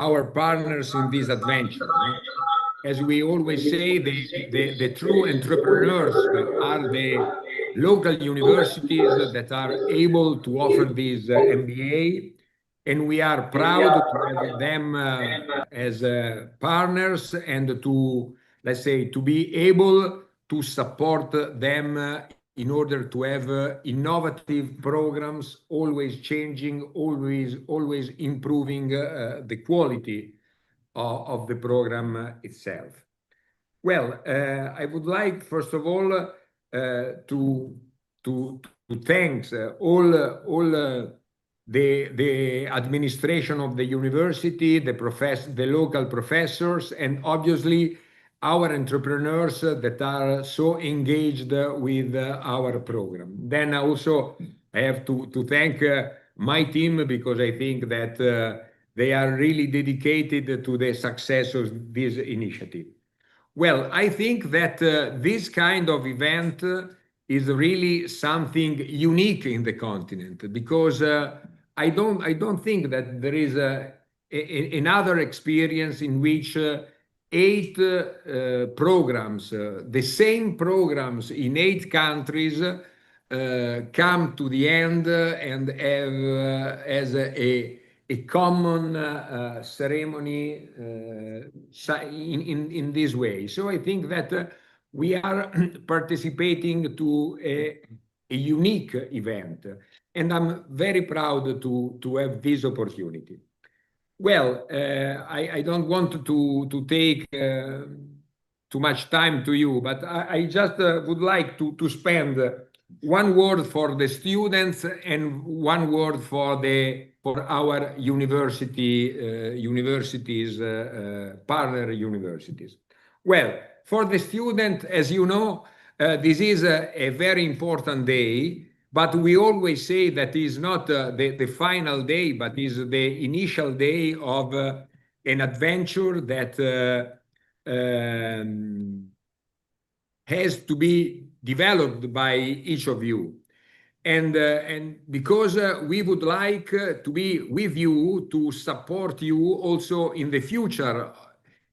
our partners in this adventure. As we always say, the true entrepreneurs are the local universities that are able to offer this MBA, and we are proud to have them as partners and to, let's say, to be able to support them in order to have innovative programs, always changing, always improving the quality of the program itself. Well, I would like, first of all, to thank all the administration of the university, the local professors, and obviously our entrepreneurs that are so engaged with our program. Then also I have to thank my team, because I think that they are really dedicated to the success of this initiative. Well, I think that this kind of event is really something unique in the continent, because I don't think that there is another experience in which 8 programs, the same programs in 8 countries, come to the end and have as a common ceremony in this way. So I think that we are participating to a unique event, and I'm very proud to have this opportunity. Well, I don't want to take too much time to you, but I just would like to spend one word for the students and one word for our universities, partner universities. Well, for the student, as you know, this is a very important day, but we always say that is not the final day, but is the initial day of an adventure that has to be developed by each of you. And because we would like to be with you, to support you also in the future,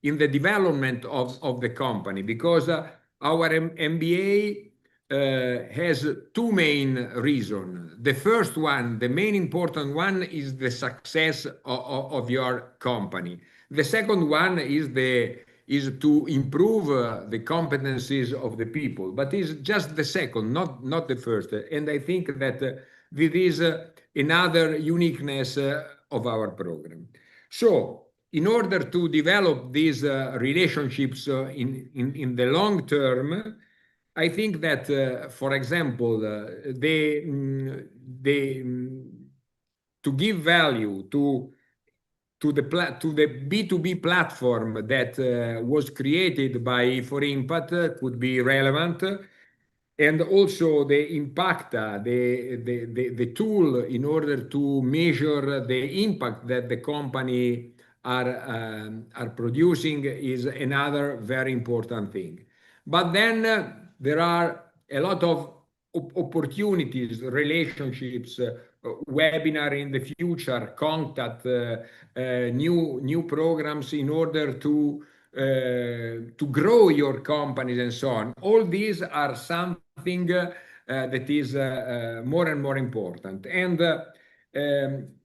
in the development of the company, because our MBA has 2 main reasons. The first one, the main important one, is the success of your company. The second one is to improve the competencies of the people, but it's just the second, not the first. And I think that this is another uniqueness of our program. So in order to develop these relationships in the long term, I think that, for example, to give value to the B2B platform that was created by E4Impact could be relevant, and also the Impacta, the tool in order to measure the impact that the company are producing is another very important thing. But then there are a lot of opportunities, relationships, webinar in the future, contact, new programs in order to grow your companies and so on. All these are something that is more and more important. And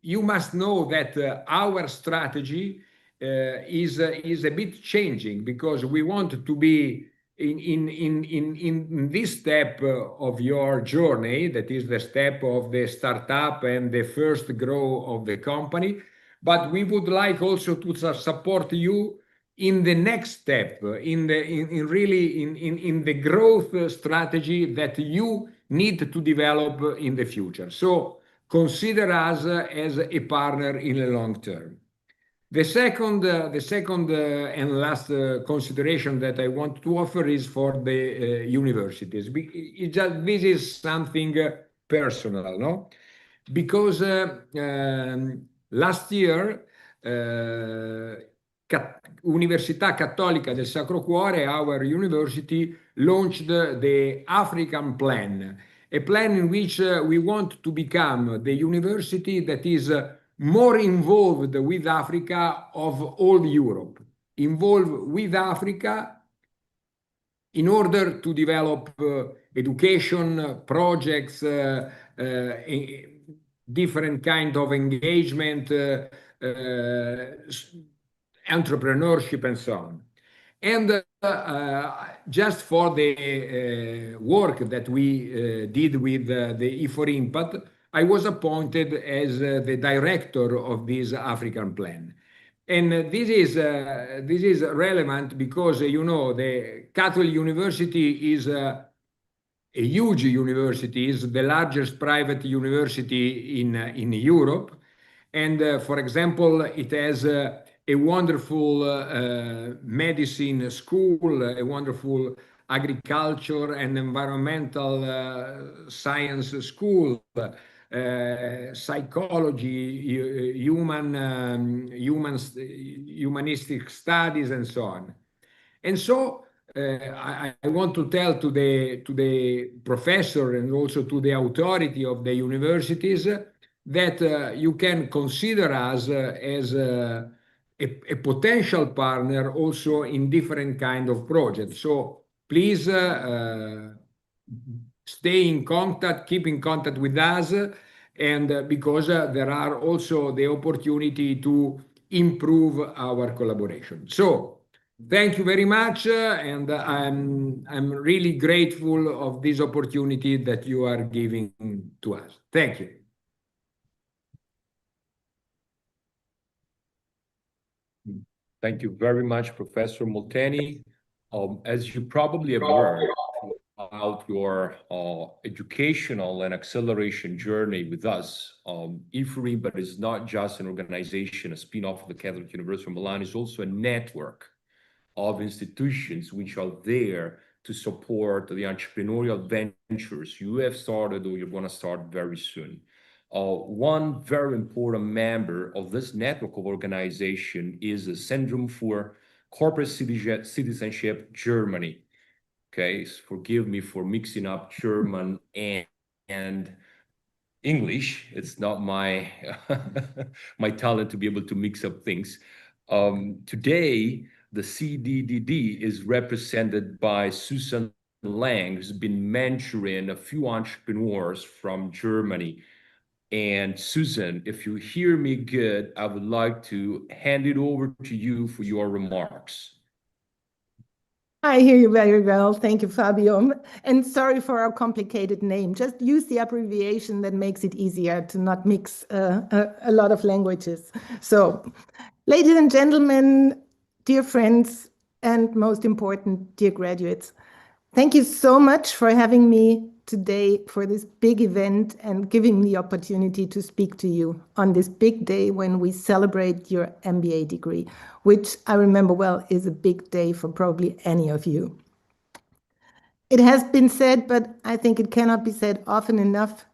you must know that our strategy is a bit changing, because we want to be in this step of your journey, that is the step of the startup and the first grow of the company, but we would like also to support you in the next step, in the growth strategy that you need to develop in the future. So consider us as a partner in the long term. The second and last consideration that I want to offer is for the universities. This is something personal, no? Because last year, Università Cattolica del Sacro Cuore, our university, launched the African plan, a plan in which we want to become the university that is more involved with Africa of all Europe, involved with Africa in order to develop education projects, different kind of engagement, entrepreneurship, and so on. And just for the work that we did with the E4Impact, I was appointed as the director of this African plan. And this is relevant because, the Catholic University is a huge university, is the largest private university in Europe. And for example, it has a wonderful medicine school, a wonderful agriculture and environmental science school, psychology, humanistic studies, and so on. And so I want to tell to the professor and also to the authority of the universities that you can consider us as a potential partner also in different kind of projects. So please stay in contact, keep in contact with us, and because there are also the opportunity to improve our collaboration. So thank you very much, and I'm really grateful of this opportunity that you are giving to us. Thank you. Thank you very much, Professor Molteni. As you probably have learned throughout your educational and acceleration journey with us, E4Impact is not just an organization, a spin-off of the Catholic University of Milan, it's also a network of institutions which are there to support the entrepreneurial ventures you have started or you're going to start very soon. One very important member of this network of organization is the Syndrome for Corporate Citizenship Germany. Okay, forgive me for mixing up German and English. It's not my my talent to be able to mix up things. Today, the CDDD is represented by Susan Lang, who's been mentoring a few entrepreneurs from Germany. And Susan, if you hear me good, I would like to hand it over to you for your remarks. I hear you very well. Thank you, Fabio. And sorry for our complicated name. Just use the abbreviation that makes it easier to not mix a lot of languages. So, ladies and gentlemen, dear friends, and most important, dear graduates, thank you so much for having me today for this big event and giving me the opportunity to speak to you on this big day when we celebrate your MBA degree, which I remember well is a big day for probably any of you. It has been said, but I think it cannot be said often enough,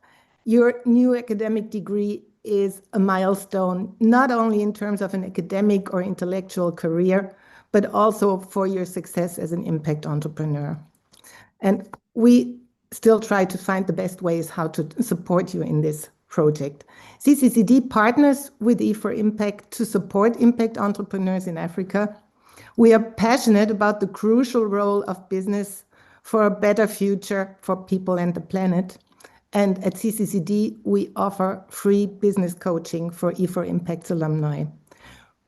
your new academic degree is a milestone, not only in terms of an academic or intellectual career, but also for your success as an impact entrepreneur. And we still try to find the best ways how to support you in this project. CCCD partners with E4Impact to support impact entrepreneurs in Africa. We are passionate about the crucial role of business for a better future for people and the planet. And at CCCD, we offer free business coaching for E4Impact's alumni.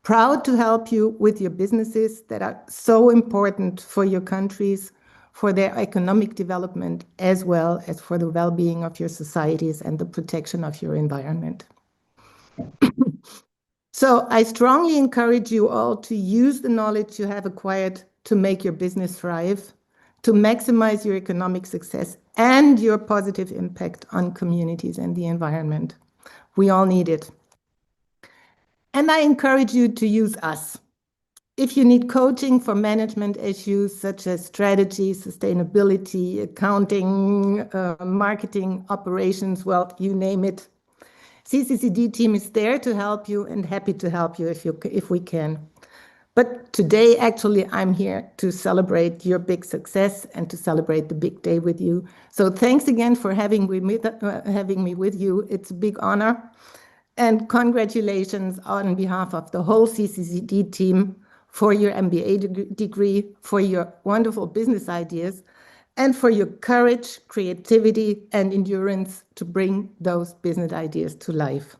Proud to help you with your businesses that are so important for your countries, for their economic development, as well as for the well-being of your societies and the protection of your environment. So I strongly encourage you all to use the knowledge you have acquired to make your business thrive, to maximize your economic success and your positive impact on communities and the environment. We all need it. And I encourage you to use us. If you need coaching for management issues such as strategy, sustainability, accounting, marketing, operations, well, you name it, CCCD team is there to help you and happy to help you if we can. But today, actually, I'm here to celebrate your big success and to celebrate the big day with you. So thanks again for having me with you. It's a big honor. And congratulations on behalf of the whole CCCD team for your MBA degree, for your wonderful business ideas, and for your courage, creativity, and endurance to bring those business ideas to life.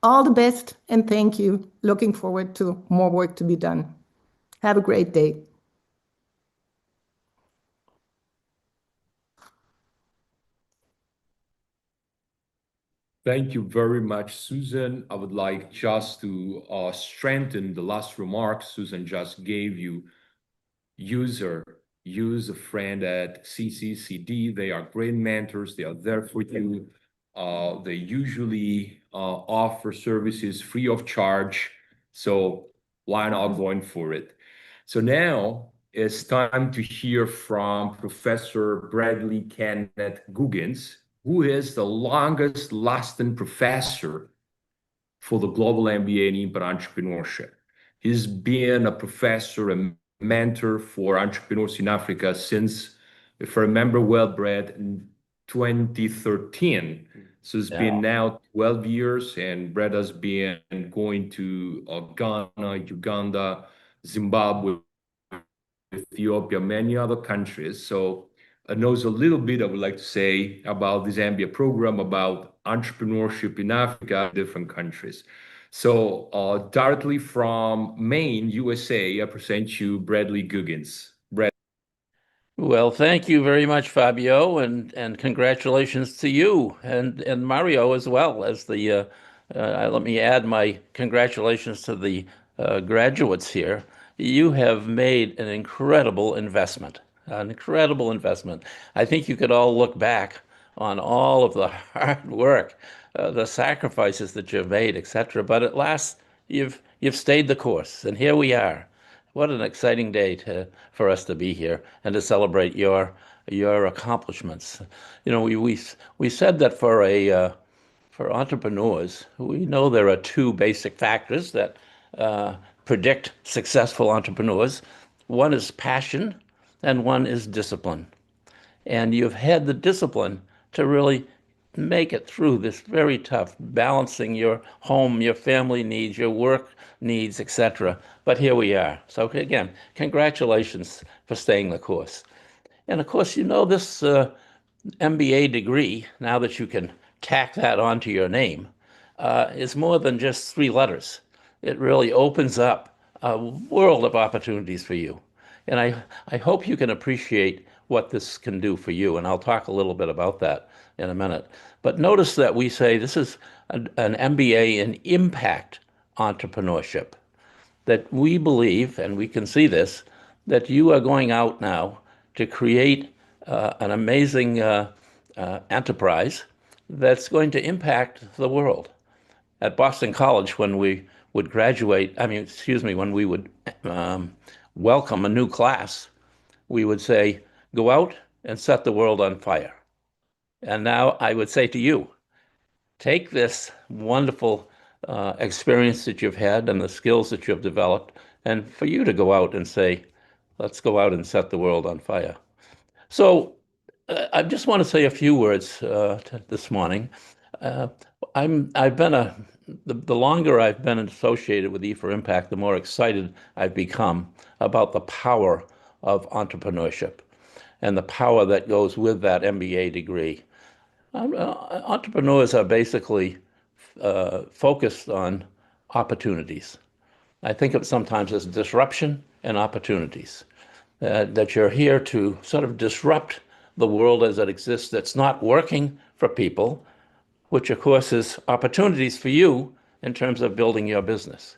All the best, and thank you. Looking forward to more work to be done. Have a great day. Thank you very much, Susan. I would like just to strengthen the last remark Susan just gave you. Use a friend at CCCD. They are great mentors. They are there for you. They usually offer services free of charge. So why not going for it? So now it's time to hear from Professor Bradley Kenneth Guggins, who is the longest lasting professor for the Global MBA in Impact Entrepreneurship. He's been a professor and mentor for entrepreneurs in Africa since, if I remember well, Brad, in 2013. So it's been now 12 years, and Brad has been going to Ghana, Uganda, Zimbabwe, Ethiopia, many other countries. So knows a little bit, I would like to say, about this MBA program, about entrepreneurship in Africa, different countries. So directly from Maine, USA, I present you Bradley Guggins. Brad. Well, thank you very much, Fabio, and congratulations to you and Mario as well as the. Let me add my congratulations to the graduates here. You have made an incredible investment, an incredible investment. I think you could all look back on all of the hard work, the sacrifices that you've made, etc. But at last, you've stayed the course, and here we are. What an exciting day for us to be here and to celebrate your accomplishments. You know, we said that for entrepreneurs, we know there are two basic factors that predict successful entrepreneurs. One is passion, and one is discipline. And you've had the discipline to really make it through this very tough, balancing your home, your family needs, your work needs, etc. But here we are. So again, congratulations for staying the course. And of course, you know, this MBA degree, now that you can tack that onto your name, is more than just 3 letters. It really opens up a world of opportunities for you. And I hope you can appreciate what this can do for you. And I'll talk a little bit about that in a minute. But notice that we say this is an MBA in Impact Entrepreneurship, that we believe, and we can see this, that you are going out now to create an amazing enterprise that's going to impact the world. At Boston College, when we would graduate, when we would welcome a new class, we would say, go out and set the world on fire. And now I would say to you, take this wonderful experience that you've had and the skills that you've developed, and for you to go out and say, let's go out and set the world on fire. So I just want to say a few words this morning. The longer I've been associated with E4Impact, the more excited I've become about the power of entrepreneurship and the power that goes with that MBA degree. Entrepreneurs are basically focused on opportunities. I think of it sometimes as disruption and opportunities, that you're here to sort of disrupt the world as it exists that's not working for people, which of course is opportunities for you in terms of building your business.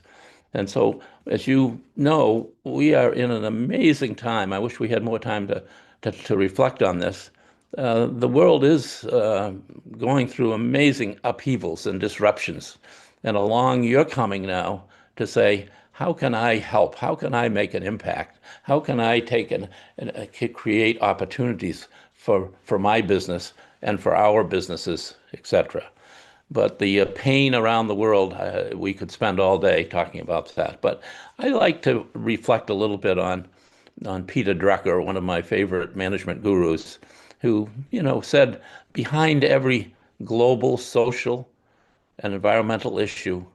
And so, as you know, we are in an amazing time. I wish we had more time to reflect on this. The world is going through amazing upheavals and disruptions. And along you're coming now to say, how can I help? How can I make an impact? How can I take and create opportunities for my business and for our businesses, etc. But the pain around the world, we could spend all day talking about that. But I like to reflect a little bit on Peter Drucker, one of my favorite management gurus, who, said behind every global social an environmental issue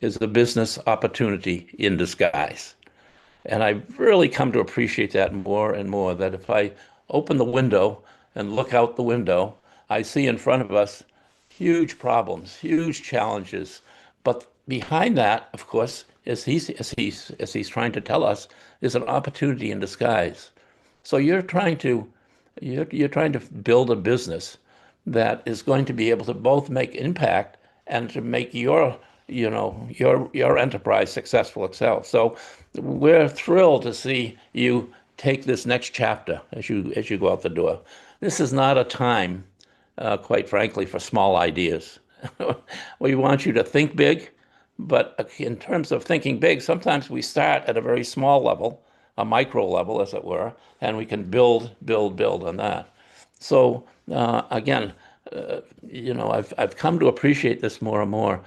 is a business opportunity in disguise. And I've really come to appreciate that more and more, that if I open the window and look out the window, I see in front of us huge problems, huge challenges. But behind that, of course, as he's trying to tell us, is an opportunity in disguise. So you're trying to build a business that is going to be able to both make impact and to make your enterprise successful itself. So we're thrilled to see you take this next chapter as you go out the door. This is not a time, quite frankly, for small ideas. We want you to think big, but in terms of thinking big, sometimes we start at a very small level, a micro level, as it were, and we can build on that. So again, I've come to appreciate this more and more.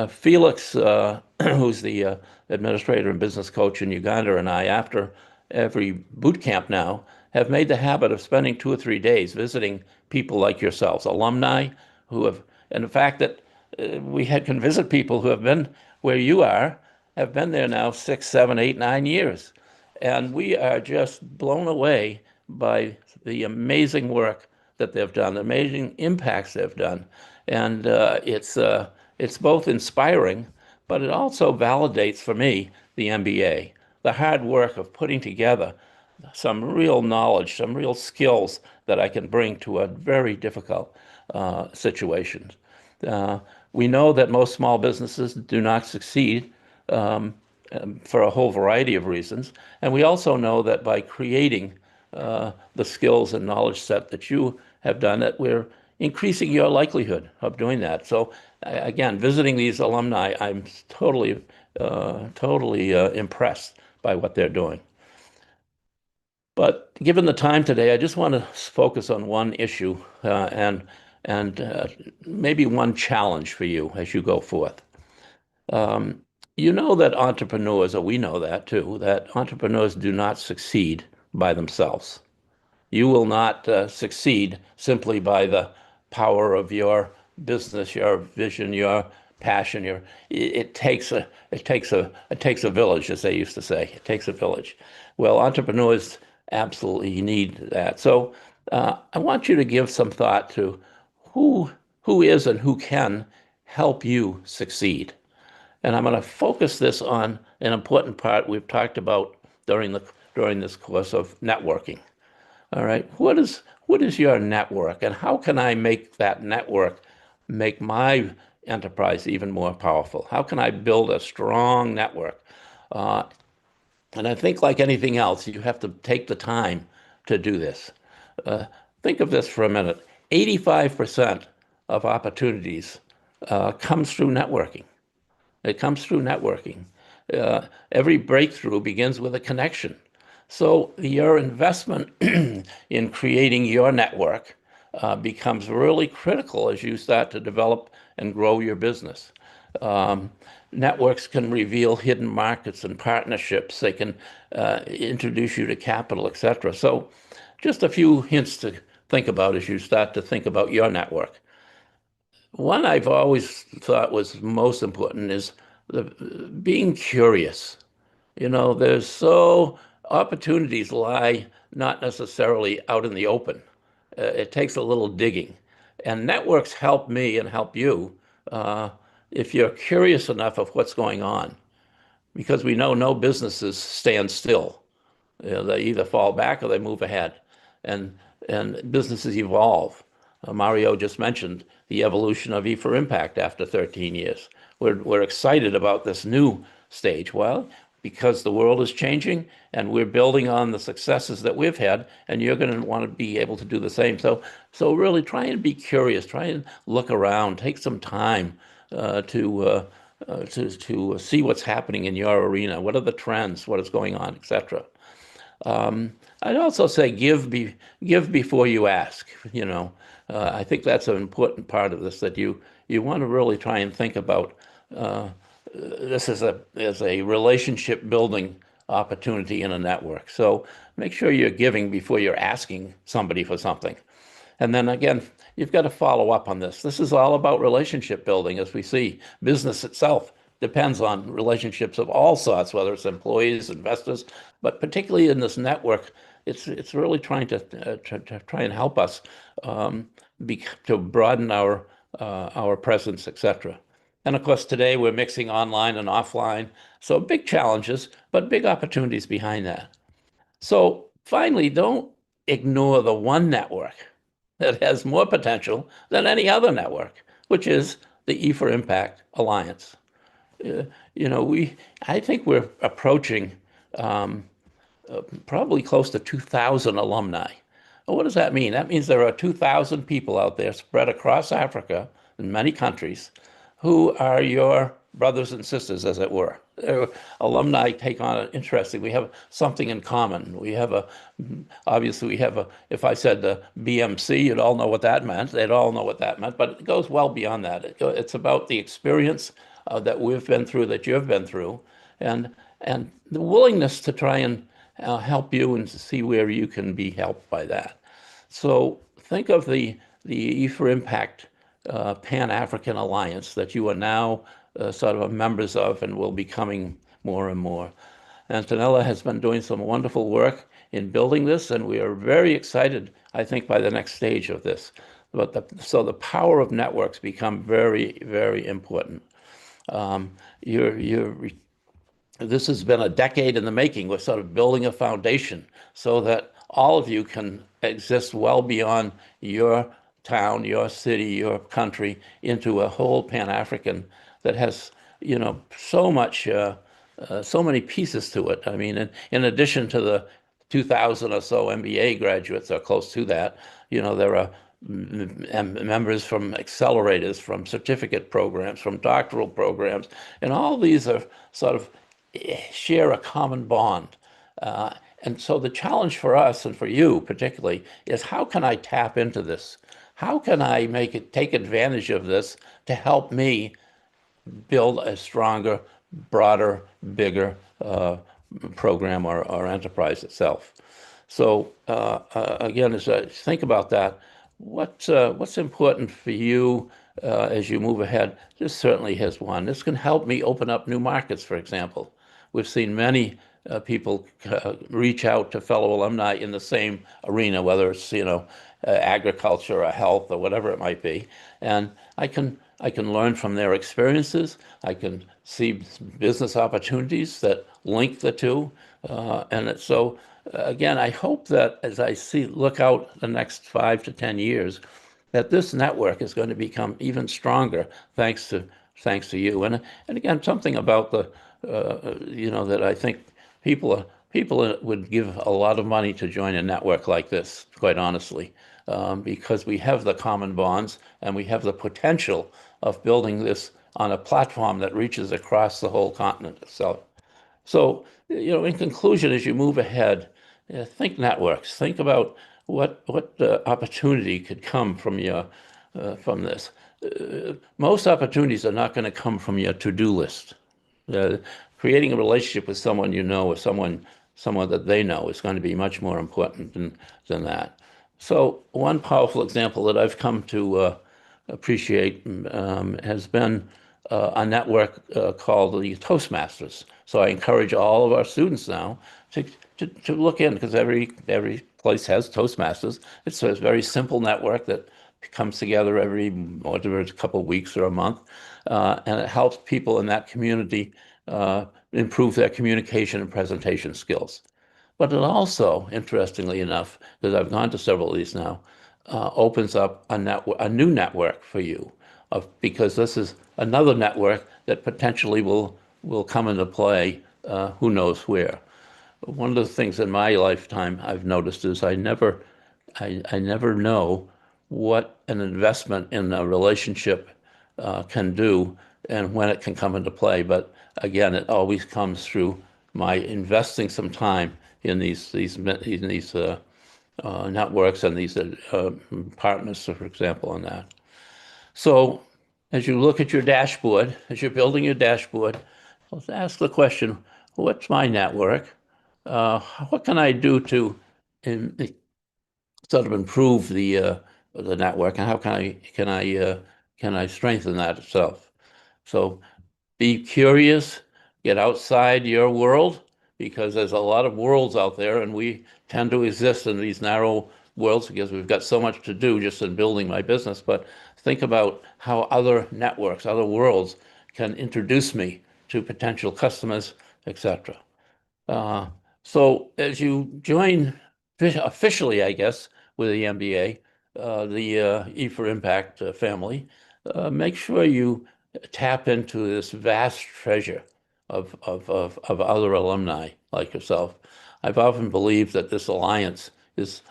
Felix, who's the administrator and business coach in Uganda, and I, after every boot camp now, have made the habit of spending 2 or 3 days visiting people like yourselves, alumni who have, and the fact that we can visit people who have been where you are, have been there now 6, 7, 8, 9 years. And we are just blown away by the amazing work that they've done, the amazing impacts they've done. And it's both inspiring, but it also validates for me the MBA, the hard work of putting together some real knowledge, some real skills that I can bring to a very difficult situation. We know that most small businesses do not succeed for a whole variety of reasons. And we also know that by creating the skills and knowledge set that you have done, that we're increasing your likelihood of doing that. So again, visiting these alumni, I'm totally impressed by what they're doing. But given the time today, I just want to focus on one issue and maybe one challenge for you as you go forth. You know that entrepreneurs, or we know that too, that entrepreneurs do not succeed by themselves. You will not succeed simply by the power of your business, your vision, your passion. It takes a village, as they used to say. It takes a village. Well, entrepreneurs absolutely need that. So I want you to give some thought to who is and who can help you succeed. And I'm going to focus this on an important part we've talked about during this course of networking. All right, what is your network, and how can I make that network make my enterprise even more powerful? How can I build a strong network? And I think, like anything else, you have to take the time to do this. Think of this for a minute. 85% of opportunities comes through networking. It comes through networking. Every breakthrough begins with a connection. So your investment in creating your network becomes really critical as you start to develop and grow your business. Networks can reveal hidden markets and partnerships. They can introduce you to capital, etc. So just a few hints to think about as you start to think about your network. One I've always thought was most important is being curious. Opportunities lie not necessarily out in the open. It takes a little digging. And networks help me and help you if you're curious enough of what's going on. Because we know no businesses stand still. They either fall back or they move ahead. And businesses evolve. Mario just mentioned the evolution of E4Impact after 13 years. We're excited about this new stage. Well, because the world is changing and we're building on the successes that we've had, and you're going to want to be able to do the same. So really try and be curious, try and look around, take some time to see what's happening in your arena. What are the trends? What is going on, etc. I'd also say give before you ask. I think that's an important part of this, that you want to really try and think about this as a relationship building opportunity in a network. So make sure you're giving before you're asking somebody for something. And then again, you've got to follow up on this. This is all about relationship building, as we see. Business itself depends on relationships of all sorts, whether it's employees, investors, but particularly in this network, it's really trying to try and help us to broaden our presence, etc. And of course, today we're mixing online and offline. So big challenges, but big opportunities behind that. So finally, don't ignore the one network that has more potential than any other network, which is the E4Impact Alliance. I think we're approaching probably close to 2,000 alumni. Well, what does that mean? That means there are 2,000 people out there spread across Africa in many countries who are your brothers and sisters, as it were. Alumni take on interesting. We have something in common. Obviously we have if I said the BMC, you'd all know what that meant. They'd all know what that meant, but it goes well beyond that. It's about the experience that we've been through, that you've been through, and the willingness to try and help you and to see where you can be helped by that. So think of the E4Impact Pan-African Alliance that you are now sort of members of and will be coming more and more. Antonella has been doing some wonderful work in building this, and we are very excited, I think, by the next stage of this. So the power of networks become very, very important. This has been a decade in the making. We're sort of building a foundation so that all of you can exist well beyond your town, your city, your country, into a whole Pan-African that has, so many pieces to it. I mean, in addition to the 2,000 or so MBA graduates, or close to that, there are members from accelerators, from certificate programs, from doctoral programs, and all these are sort of share a common bond. And so the challenge for us, and for you particularly, is how can I tap into this? How can I take advantage of this to help me build a stronger, broader, bigger program or enterprise itself? So again, as I think about that, what's important for you as you move ahead? This certainly has one. This can help me open up new markets, for example. We've seen many people reach out to fellow alumni in the same arena, whether it's agriculture or health or whatever it might be, and I can learn from their experiences. I can see business opportunities that link the two, and so again, I hope that as I look out the next 5 to 10 years, that this network is going to become even stronger thanks to you. And again, something about that I think people would give a lot of money to join a network like this, quite honestly, because we have the common bonds and we have the potential of building this on a platform that reaches across the whole continent itself. So, in conclusion, as you move ahead, think networks. Think about what opportunity could come from this. Most opportunities are not going to come from your to-do list. Creating a relationship with someone or someone that they know is going to be much more important than that. So one powerful example that I've come to appreciate has been a network called the Toastmasters. So I encourage all of our students now to look in, because every place has Toastmasters. It's a very simple network that comes together every couple of weeks or a month, and it helps people in that community improve their communication and presentation skills. But it also, interestingly enough, because I've gone to several of these now, opens up a new network for you, because this is another network that potentially will come into play who knows where. One of the things in my lifetime I've noticed is I never know what an investment in a relationship can do and when it can come into play. But again, it always comes through my investing some time in these networks and these partners, for example, on that. So as you look at your dashboard, as you're building your dashboard, let's ask the question, what's my network? What can I do to sort of improve the the network, and how can I strengthen that itself? So be curious, get outside your world, because there's a lot of worlds out there, and we tend to exist in these narrow worlds because we've got so much to do just in building my business. But think about how other networks, other worlds can introduce me to potential customers, etc. So as you join officially, I guess, with the MBA, the E4Impact family, make sure you tap into this vast treasure of other alumni like yourself. I've often believed that this alliance is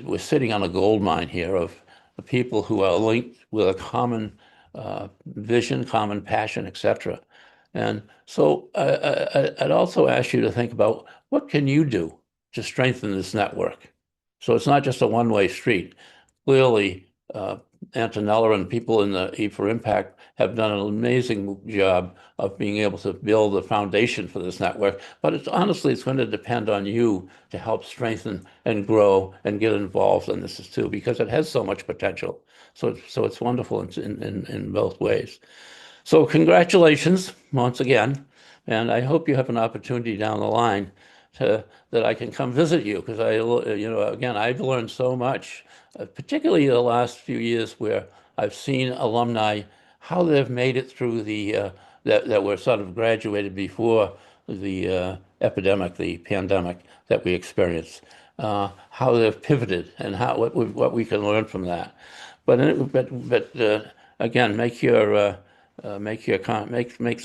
we're sitting on a gold mine here of people who are linked with a common vision, common passion, etc. And so I'd also ask you to think about what can you do to strengthen this network? So it's not just a one-way street. Clearly, Antonella and people in the E4Impact have done an amazing job of being able to build a foundation for this network. But it's honestly, it's going to depend on you to help strengthen and grow and get involved in this too, because it has so much potential. So it's wonderful in both ways. So congratulations once again, and I hope you have an opportunity down the line that I can come visit you, because again, I've learned so much, particularly the last few years where I've seen alumni, how they've made it through the, that were sort of graduated before the epidemic, the pandemic that we experienced, how they've pivoted and what we can learn from that. But again, makes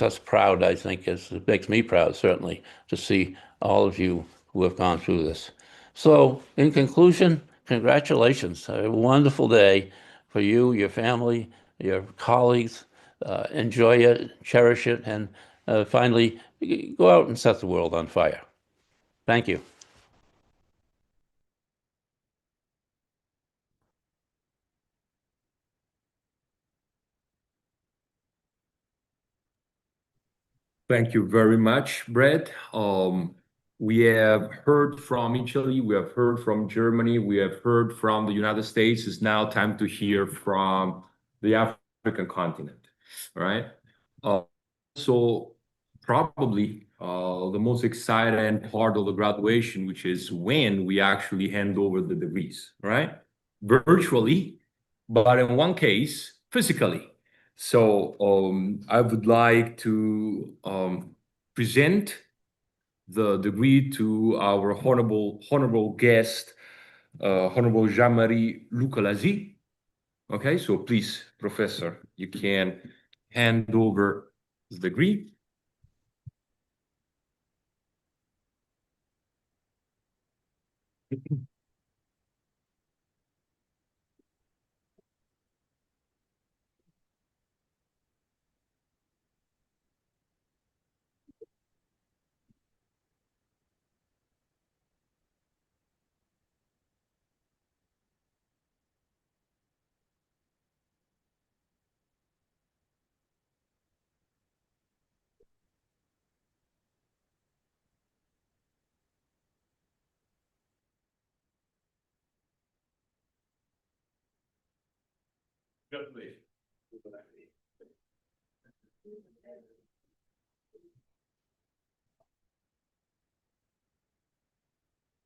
us proud, I think, it makes me proud, certainly, to see all of you who have gone through this. So in conclusion, congratulations. A wonderful day for you, your family, your colleagues. Enjoy it, cherish it, and finally, go out and set the world on fire. Thank you. Thank you very much, Brett. We have heard from Italy, we have heard from Germany, we have heard from the United States. It's now time to hear from the African continent, right? So probably the most exciting part of the graduation, which is when we actually hand over the degrees, right? Virtually, but in one case, physically. So I would like to present the degree to our honorable guest, Honorable Jean-Marie Lucalazi. Okay, so please, Professor, you can hand over the degree.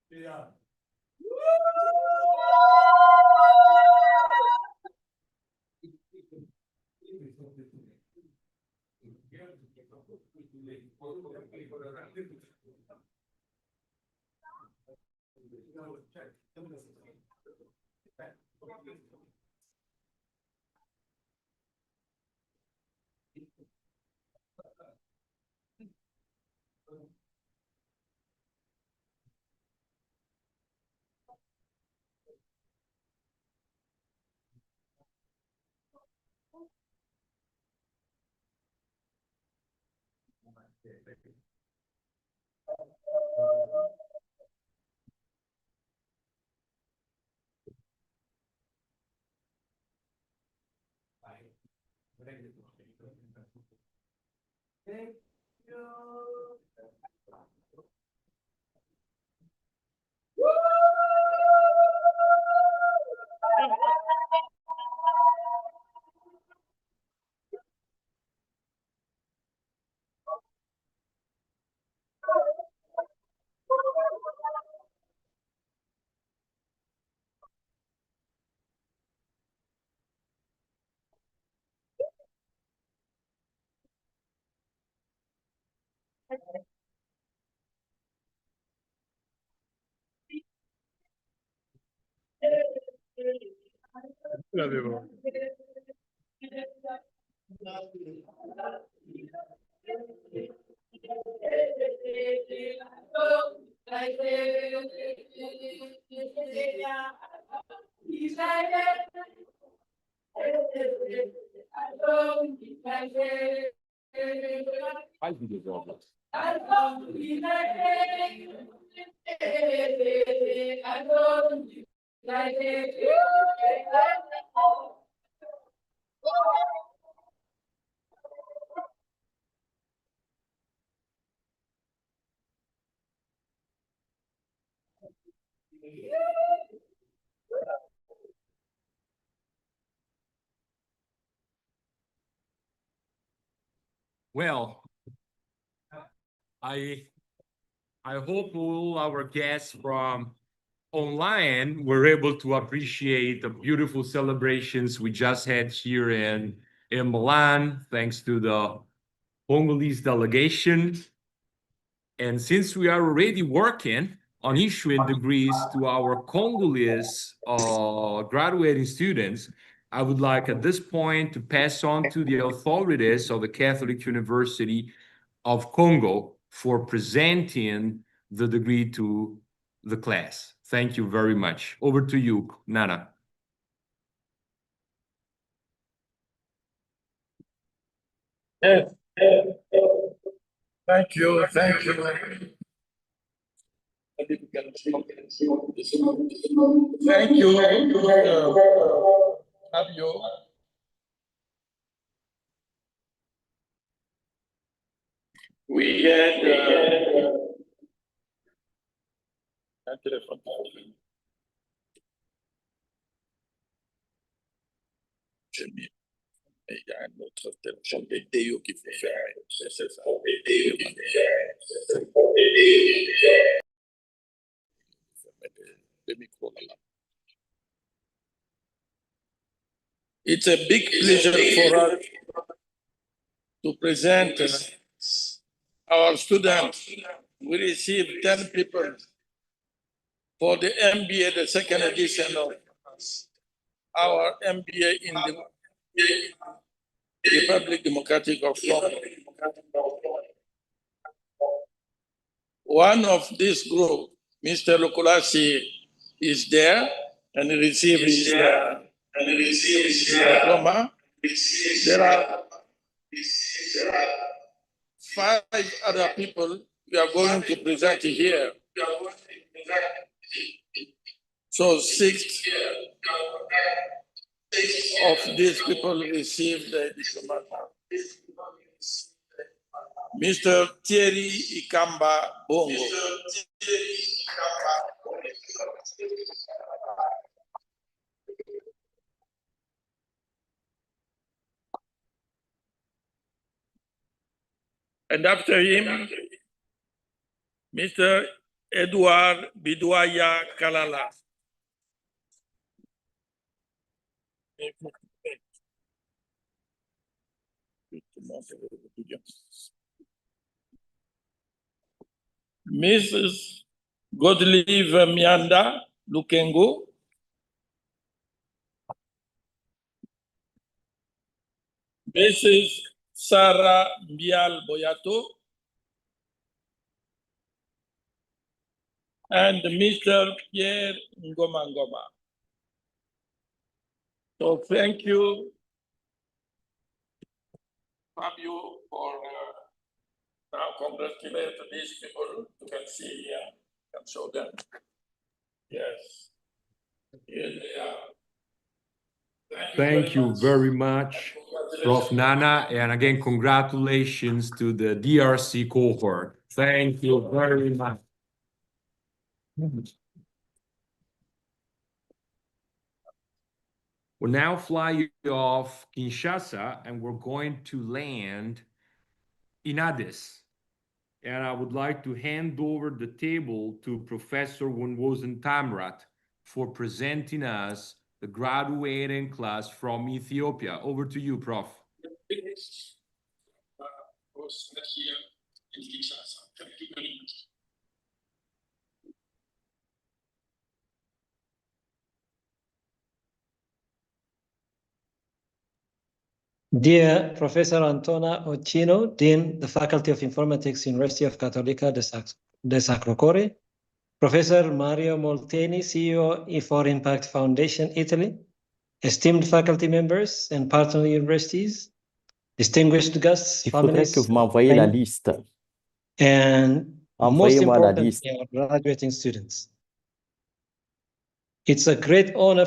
Yeah. Thank you. Well, I hope all our guests from online were able to appreciate the beautiful celebrations we just had here in Milan, thanks to the Congolese delegation. And since we are already working on issuing degrees to our Congolese graduating students, I would like at this point to pass on to the authorities of the Catholic University of Congo for presenting the degree to the class. Thank you very much. Over to you, Nana. Yes. Thank you. Thank you. Thank you, Fabio. We had il y a un autre téléphone vidéo qu'il faut faire. C'est ça. It's a big pleasure for us to present our students. We received 10 people for the MBA, the second edition of our MBA in the Republic Democratic of Congo. One of this group, Mr. Lokolasi, is there and he received his diploma. There are 5 other people we are going to present here. So 6 of these people received the diploma. Mr. Thierry Ikamba Bongo. And after him, Mr. Edouard Bidouaya Kalala. Mrs. Godlieve Mianda Lukengo. Mrs. Sarah Mbial Boyato. And Mr. Pierre Ngoma Ngoma. So thank you, Fabio, for now congratulate these people. You can see here, you can show them. Yes, here they are. Thank you very much, Prof. Nana. And again, congratulations to the DRC cohort. Thank you very much. We'll now fly off Kinshasa and we're going to land in Addis. And I would like to hand over the table to Professor Wonwozen Tamrat for presenting us the graduating class from Ethiopia. Over to you, Prof. Dear Professor Antona Ochino, Dean, the Faculty of Informatics, University of Cattolica de Sacro, Cuore, Professor Mario Molteni, CEO, E4Impact Foundation, Italy, esteemed faculty members and partner universities, distinguished guests, Il faudrait families, que vous m'envoyiez la liste. and most Envoyez-moi la importantly, liste. our graduating students. It's a great honor.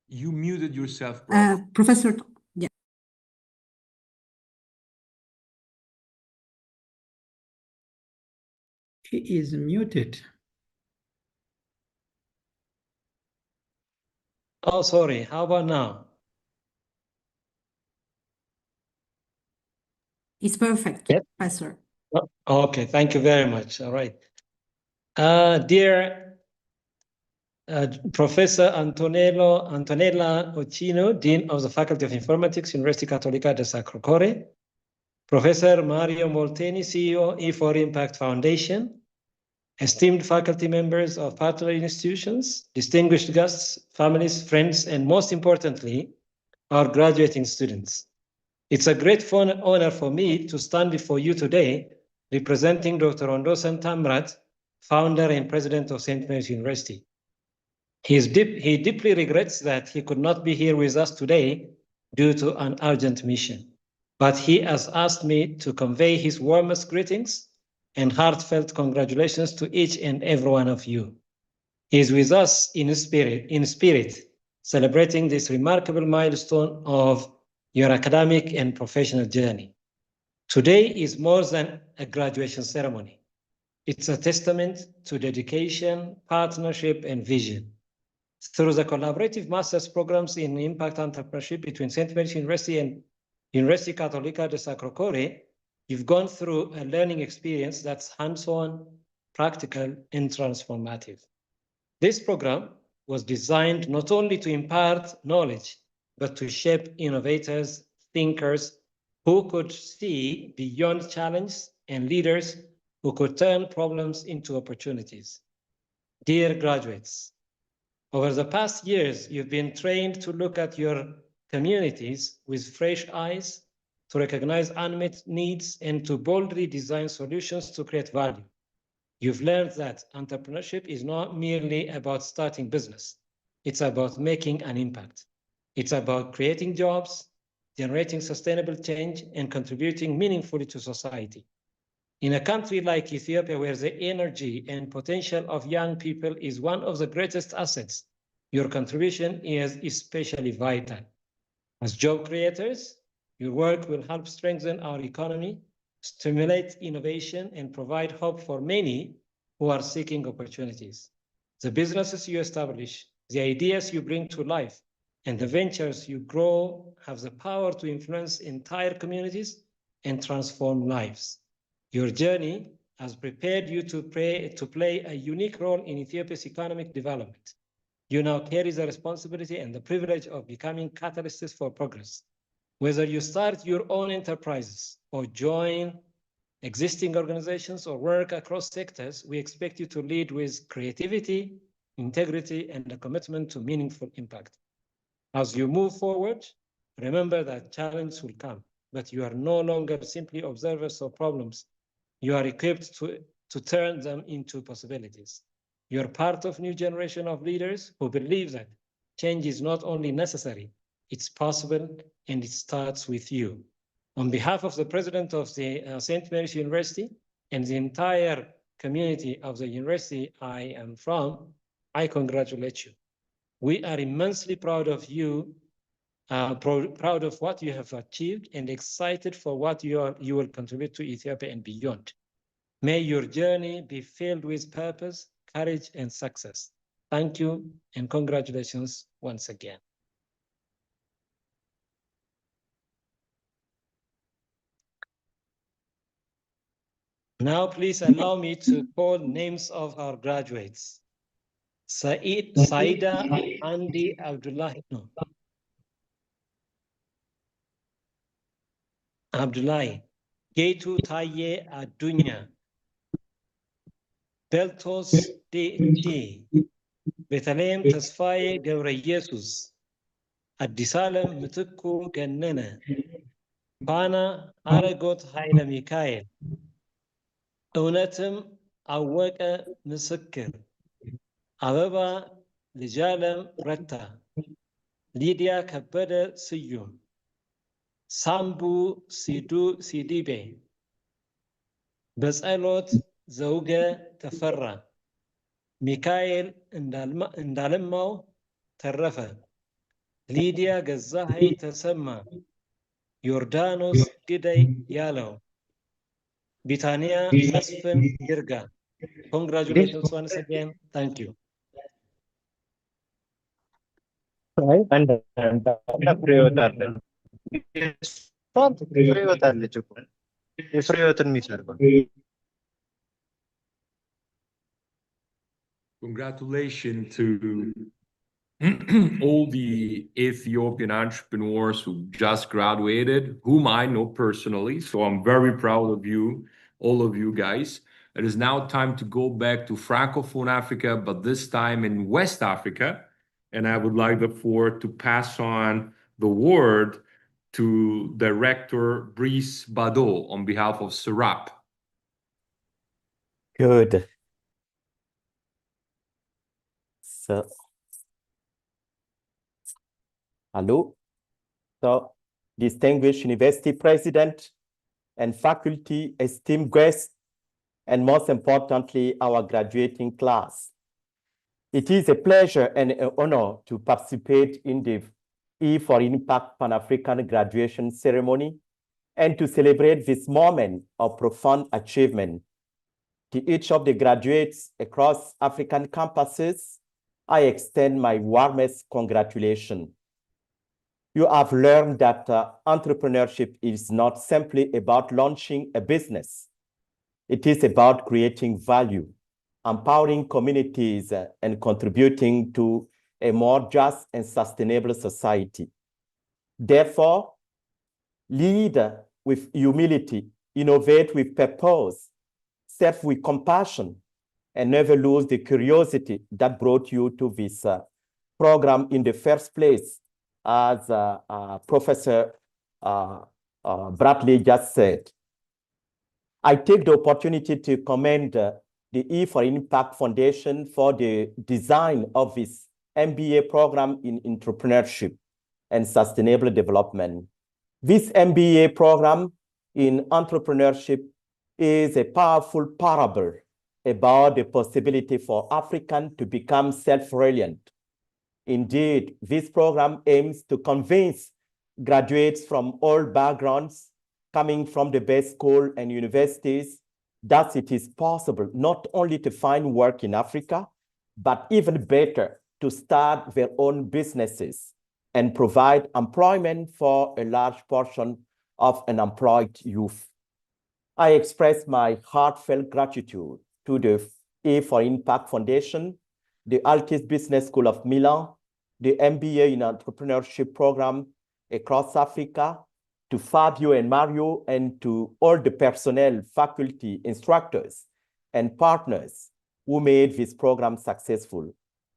You muted yourself, bro. Professor, yeah. He is muted. Oh, sorry. How about now? It's perfect, Yep. Professor. Okay, thank you very much. All right. Dear Professor Antonella Ochino, Dean of the Faculty of Informatics, Università Cattolica de Sacro, Cuore, Professor Mario Molteni, CEO, E4Impact Foundation, esteemed faculty members of partner institutions, distinguished guests, families, friends, and most importantly, our graduating students. It's a great honor for me to stand before you today representing Dr. Ondosan Tamrat, founder and president of St. Mary's University. He deeply regrets that he could not be here with us today due to an urgent mission, but he has asked me to convey his warmest greetings and heartfelt congratulations to each and every one of you. He is with us in spirit, celebrating this remarkable milestone of your academic and professional journey. Today is more than a graduation ceremony. It's a testament to dedication, partnership, and vision. Through the collaborative master's programs in impact entrepreneurship between St. Mary's University and Università Cattolica de Sacro, Cuore, you've gone through a learning experience that's hands-on, practical, and transformative. This program was designed not only to impart knowledge, but to shape innovators, thinkers who could see beyond challenge and leaders who could turn problems into opportunities. Dear graduates, over the past years, you've been trained to look at your communities with fresh eyes, to recognize unmet needs, and to boldly design solutions to create value. You've learned that entrepreneurship is not merely about starting business. It's about making an impact. It's about creating jobs, generating sustainable change, and contributing meaningfully to society. In a country like Ethiopia, where the energy and potential of young people is one of the greatest assets, your contribution is especially vital. As job creators, your work will help strengthen our economy, stimulate innovation, and provide hope for many who are seeking opportunities. The businesses you establish, the ideas you bring to life, and the ventures you grow have the power to influence entire communities and transform lives. Your journey has prepared you to play a unique role in Ethiopia's economic development. You now carry the responsibility and the privilege of becoming catalysts for progress. Whether you start your own enterprises or join existing organizations or work across sectors, we expect you to lead with creativity, integrity, and a commitment to meaningful impact. As you move forward, remember that challenges will come, but you are no longer simply observers of problems. You are equipped to turn them into possibilities. You're part of a new generation of leaders who believe that change is not only necessary, it's possible, and it starts with you. On behalf of the president of the St. Mary's University and the entire community of the university I am from, I congratulate you. We are immensely proud of you, proud of what you have achieved, and excited for what you will contribute to Ethiopia and beyond. May your journey be filled with purpose, courage, and success. Thank you, and congratulations once again. Now, please allow me to call names of our graduates. Saida Andy Abdullahi, no. Abdullahi, Getu Taye Adunya, Beltos DT, Bethlehem Tasfaye ገብረ ኢየሱስ አዲስ ዓለም ምትኩ ገነነ ፋና አረጎት ኃይለ ሚካኤል እውነትም አወቀ ምስክር አበባ ልጃለም ረታ ሊዲያ ከበደ ስዩም ሳምቡ ሲዲቤ በጸሎት ዘውገ ተፈራ ሚካኤል እንዳለማው ተረፈ ሊዲያ ገዛኸኝ ተሰማ ዮርዳኖስ ግደይ ያለው ቢታንያ መስፍን ይርጋ congratulations once again thank you Congratulations to all the Ethiopian entrepreneurs who just graduated, whom I know personally. So I'm very proud of you, all of you guys. It is now time to go back to Francophone Africa, but this time in West Africa. And I would like, therefore, to pass on the word to Director Brice Bado on behalf of SERAP. Good. So, hello. So, distinguished university president and faculty, esteemed guests, and most importantly, our graduating class. It is a pleasure and an honor to participate in the E4Impact Pan-African graduation ceremony and to celebrate this moment of profound achievement. To each of the graduates across African campuses, I extend my warmest congratulations. You have learned that entrepreneurship is not simply about launching a business. It is about creating value, empowering communities, and contributing to a more just and sustainable society. Therefore, lead with humility, innovate with purpose, serve with compassion, and never lose the curiosity that brought you to this program in the first place, as Professor Bradley just said. I take the opportunity to commend the E4Impact Foundation for the design of this MBA program in entrepreneurship and sustainable development. This MBA program in entrepreneurship is a powerful parable about the possibility for Africans to become self-reliant. Indeed, this program aims to convince graduates from all backgrounds coming from the best schools and universities that it is possible not only to find work in Africa, but even better, to start their own businesses and provide employment for a large portion of unemployed youth. I express my heartfelt gratitude to the E4Impact Foundation, the ALTIS Business School of Milan, the MBA in Entrepreneurship program across Africa, to Fabio and Mario, and to all the personnel, faculty, instructors, and partners who made this program successful.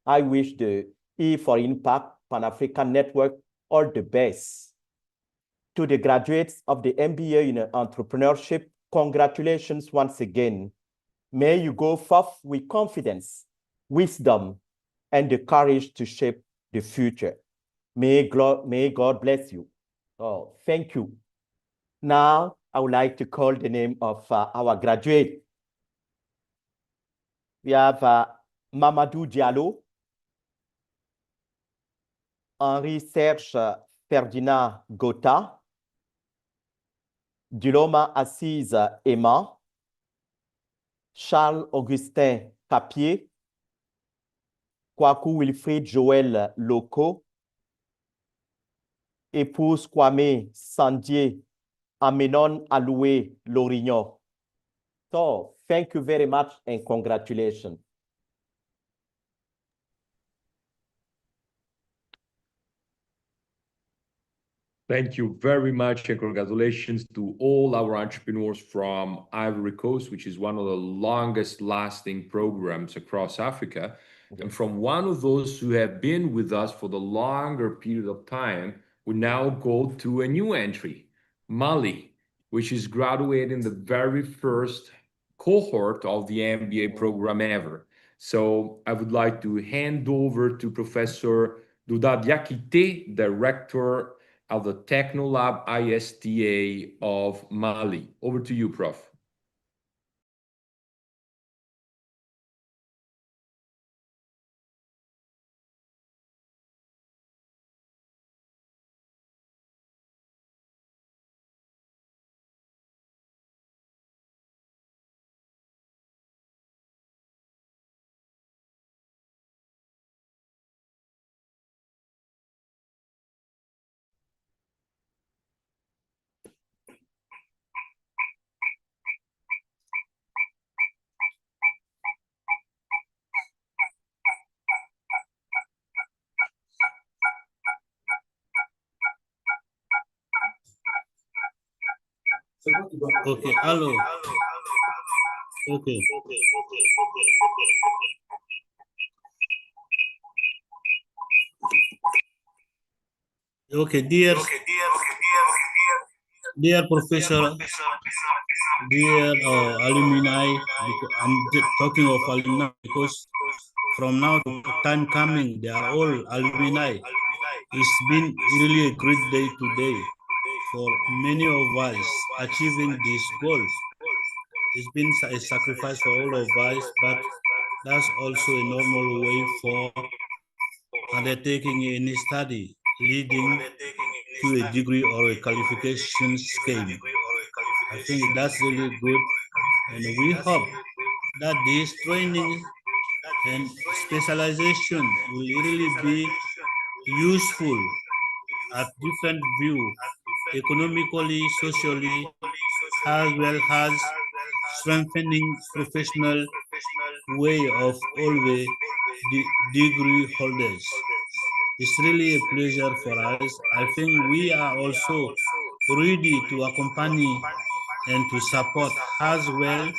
I wish the E4Impact Pan-African Network all the best. To the graduates of the MBA in Entrepreneurship, congratulations once again. May you go forth with confidence, wisdom, and the courage to shape the future. May God bless you. Oh, thank you. Now, I would like to call the name of our graduate. We have Mamadou Diallo, Henri-Serge Ferdinand Gota, Duloma Assise Emma, Charles-Augustin Capier, Kwaku Wilfried Joël Loco, épouse Kwame Sandier Amenon Aloué Lorignon. So, thank you very much and congratulations. Thank you very much, and congratulations to all our entrepreneurs from Ivory Coast, which is one of the longest lasting programs across Africa. And from one of those who have been with us for the longer period of time, we now go to a new entry, Mali, which is graduating the very first cohort of the MBA program ever. So I would like to hand over to Professor Douda Diakité, Director of the Technolab ISTA of Mali. Over to you, Prof. Okay, hello. Okay. Okay, dear professor, dear alumni, I'm talking of alumni because from now to time coming, they are all alumni. It's been really a great day today for many of us achieving this goal. It's been a sacrifice for all of us, but that's also a normal way for undertaking any study leading to a degree or a qualification scheme. I think that's really good, and we hope that this training and specialization will really be useful at different view, economically, socially, as well as strengthening professional way of all the degree holders. It's really a pleasure for us. I think we are also ready to accompany and to support as well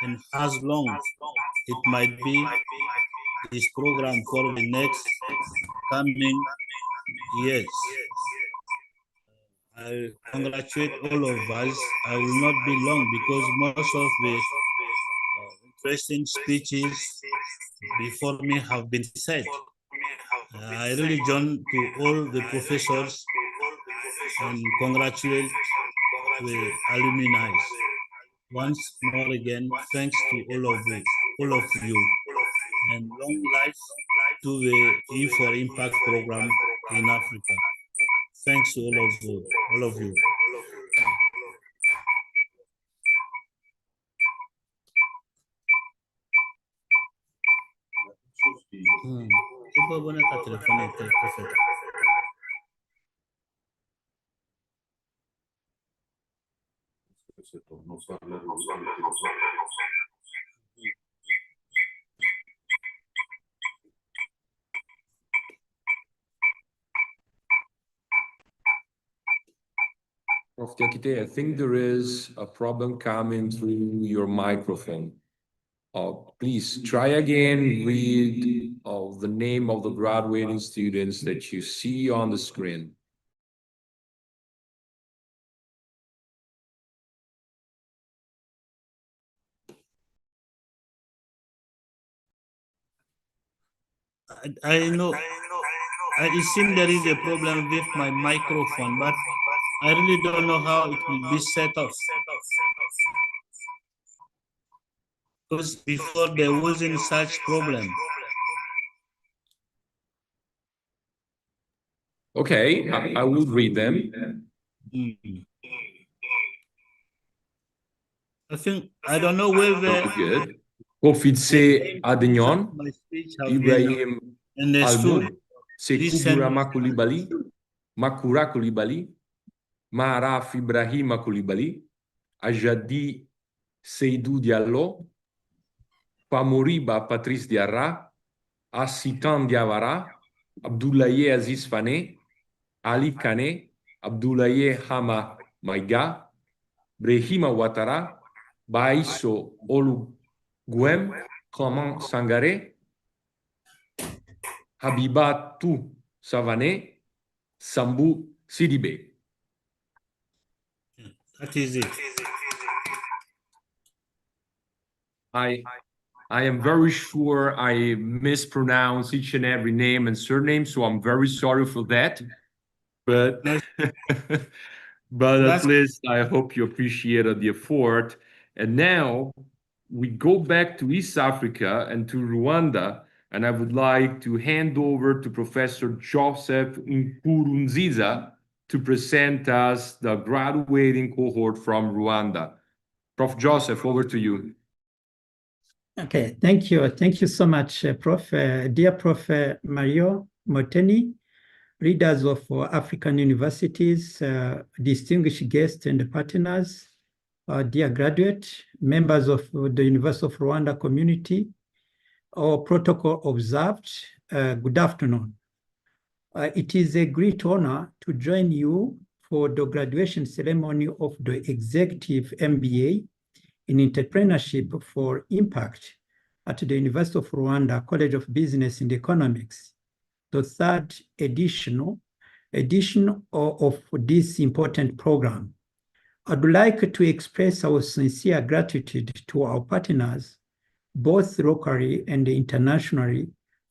and as long it might be this program for the next coming years. I congratulate all of us. I will not be long because most of the interesting speeches before me have been said. I really join to all the professors and congratulate the alumni. Once more again, thanks to all of you, and long life to the E4Impact program in Africa. Thanks to all of you. Prof. Diakité, I think there is a problem coming through your microphone. Please try again with the name of the graduating students that you see on the screen. I know. It seems there is a problem with my microphone, but I really don't know how it will be set up. Because before there wasn't such problem. Okay, I will read them. I don't know whether good. Kofitse Adignon, Ibrahim Almou, Sekubura Koulibaly, Makura Koulibaly, Maraf Ibrahima Koulibaly, Ajadi Seydou Diallo, Pamoriba Patrice Diarra, Assitan Diawara, Abdoulaye Aziz Fane, Ali Kane, Abdoulaye Hama Maiga, Brehima Ouattara, Baiso Oluguem, Clément Sangaré, Habibatou Savané, Sambou Sidibé. That is it. I am very sure I mispronounce each and every name and surname, so I'm very sorry for that. But but at least I hope you appreciated the effort. And now we go back to East Africa and to Rwanda, and I would like to hand over to Professor Joseph Nkurunziza to present us the graduating cohort from Rwanda. Prof. Joseph, over to you. Okay, thank you. Thank you so much, Prof. Dear Prof. Mario Molteni, leaders of African universities, distinguished guests and partners, dear graduate, members of the University of Rwanda community, all protocol observed, good afternoon. It is a great honor to join you for the graduation ceremony of the Executive MBA in Entrepreneurship for Impact at the University of Rwanda College of Business and Economics, the third edition of this important program. I'd like to express our sincere gratitude to our partners, both locally and internationally,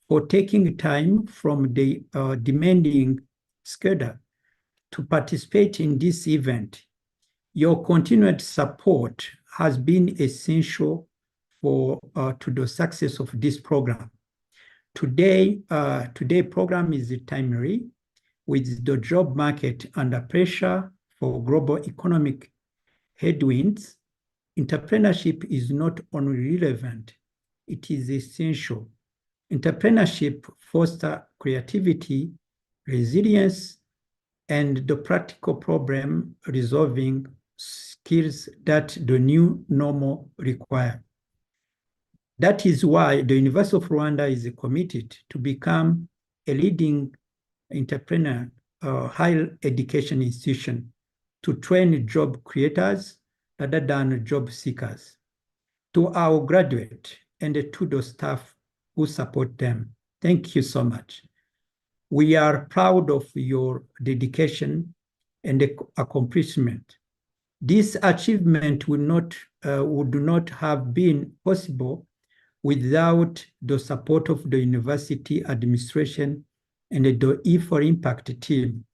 for taking time from the demanding schedule to participate in this event. Your continued support has been essential to the success of this program. Today's program is timely, with the job market under pressure for global economic headwinds. Entrepreneurship is not only relevant, it is essential. Entrepreneurship fosters creativity, resilience, and the practical problem-resolving skills that the new normal require. That is why the University of Rwanda is committed to become a leading entrepreneur, higher education institution to train job creators rather than job seekers. To our graduates and to the staff who support them, thank you so much. We are proud of your dedication and accomplishment. This achievement would not have been possible without the support of the university administration and the E4Impact team,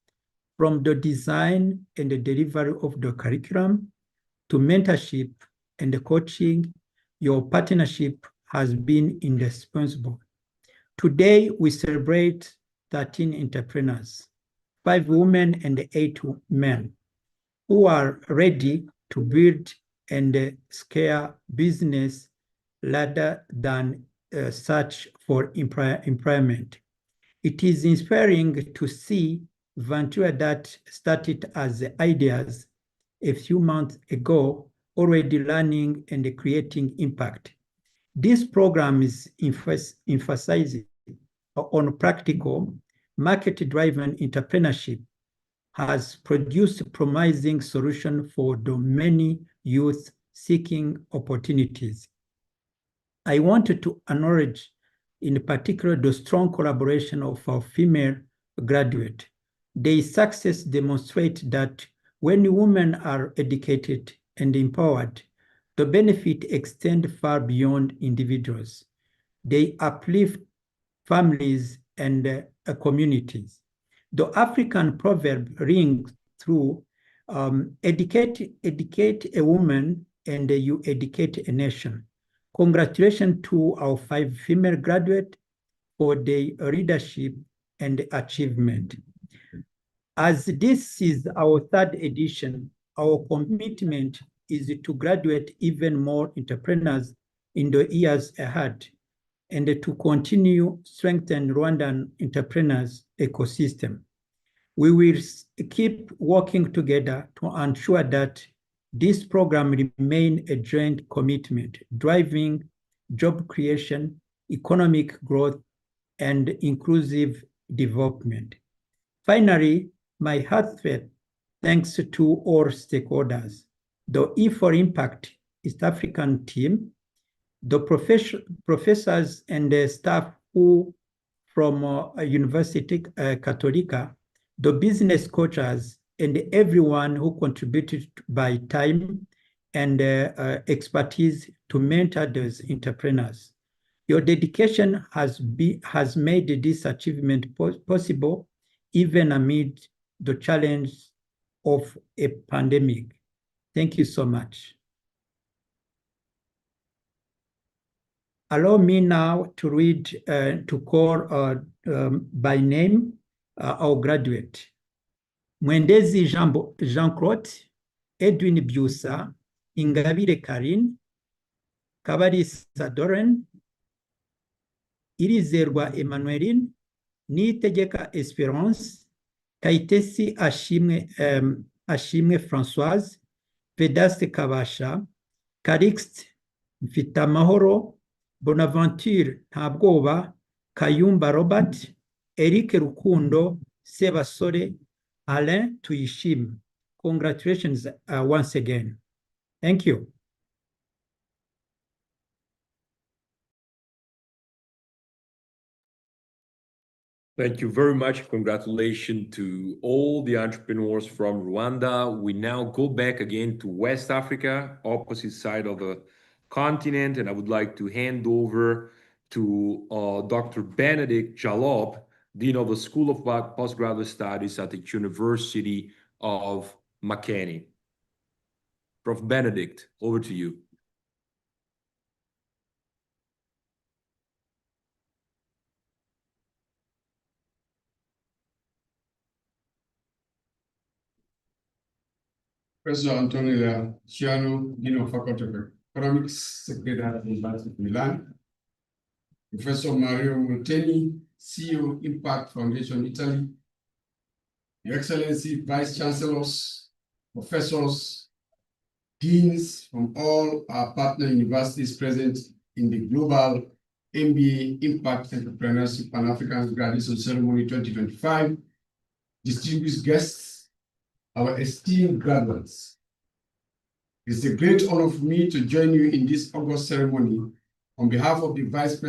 from the design and the delivery of the curriculum to mentorship and the coaching. Your partnership has been indispensable. Today, we celebrate 13 entrepreneurs, 5 women and 8 men, who are ready to build and scale business rather than search for employment. It is inspiring to see venture that started as ideas a few months ago already learning and creating impact. This program is emphasizing on practical, market-driven entrepreneurship, has produced promising solutions for the many youth seeking opportunities. I wanted to acknowledge in particular the strong collaboration of our female graduates. Their success demonstrates that when women are educated and empowered, the benefit extends far beyond individuals. They uplift families and communities. The African proverb rings through, educate a woman and you educate a nation. Congratulations to our 5 female graduates for their leadership and achievement. As this is our 3rd edition, our commitment is to graduate even more entrepreneurs in the years ahead and to continue strengthen Rwandan entrepreneurs ecosystem. We will keep working together to ensure that this program remains a joint commitment, driving job creation, economic growth, and inclusive development. Finally, my heartfelt thanks to all stakeholders, the E4Impact East African team, the professors and the staff who from Università Cattolica, the business coaches, and everyone who contributed by time and expertise to mentor those entrepreneurs. Your dedication has made this achievement possible, even amid the challenge of a pandemic. Thank you so much. Allow me now to read, to call by name our graduate. Mwendezi Jean-Claude, Edwin Biusa, Ingabire Karine, Kabalisa Doren, Irizerwa Emmanueline, Niyitegeka Esperance, Kayitesi Ashimwe Françoise, Vedaste Kabasha, Calixte Mfitamahoro, Bonaventure Ntabwoba, Kayumba Robert, Eric Rukundo, Sebasore, Alain Tuyishime. Congratulations once again. Thank you. Thank you very much. Congratulations to all the entrepreneurs from Rwanda. We now go back again to West Africa, opposite side of the continent, and I would like to hand over to Dr. Benedict Jalop, Dean of the School of Postgraduate Studies at the University of Makeni. Prof. Benedict, over to you. Professor Antonella Ciano, Dean of Faculty of Economics, Secretary at the University of Milan. Professor Mario Molteni, CEO, Impact Foundation, Italy. Your Excellency, Vice Chancellors, Professors, Deans from all our partner universities present in the Global MBA Impact Entrepreneurship Pan-African Graduation Ceremony 2025, distinguished guests, our esteemed graduates. It's a great honor for me to join you in this August ceremony on behalf of the Vice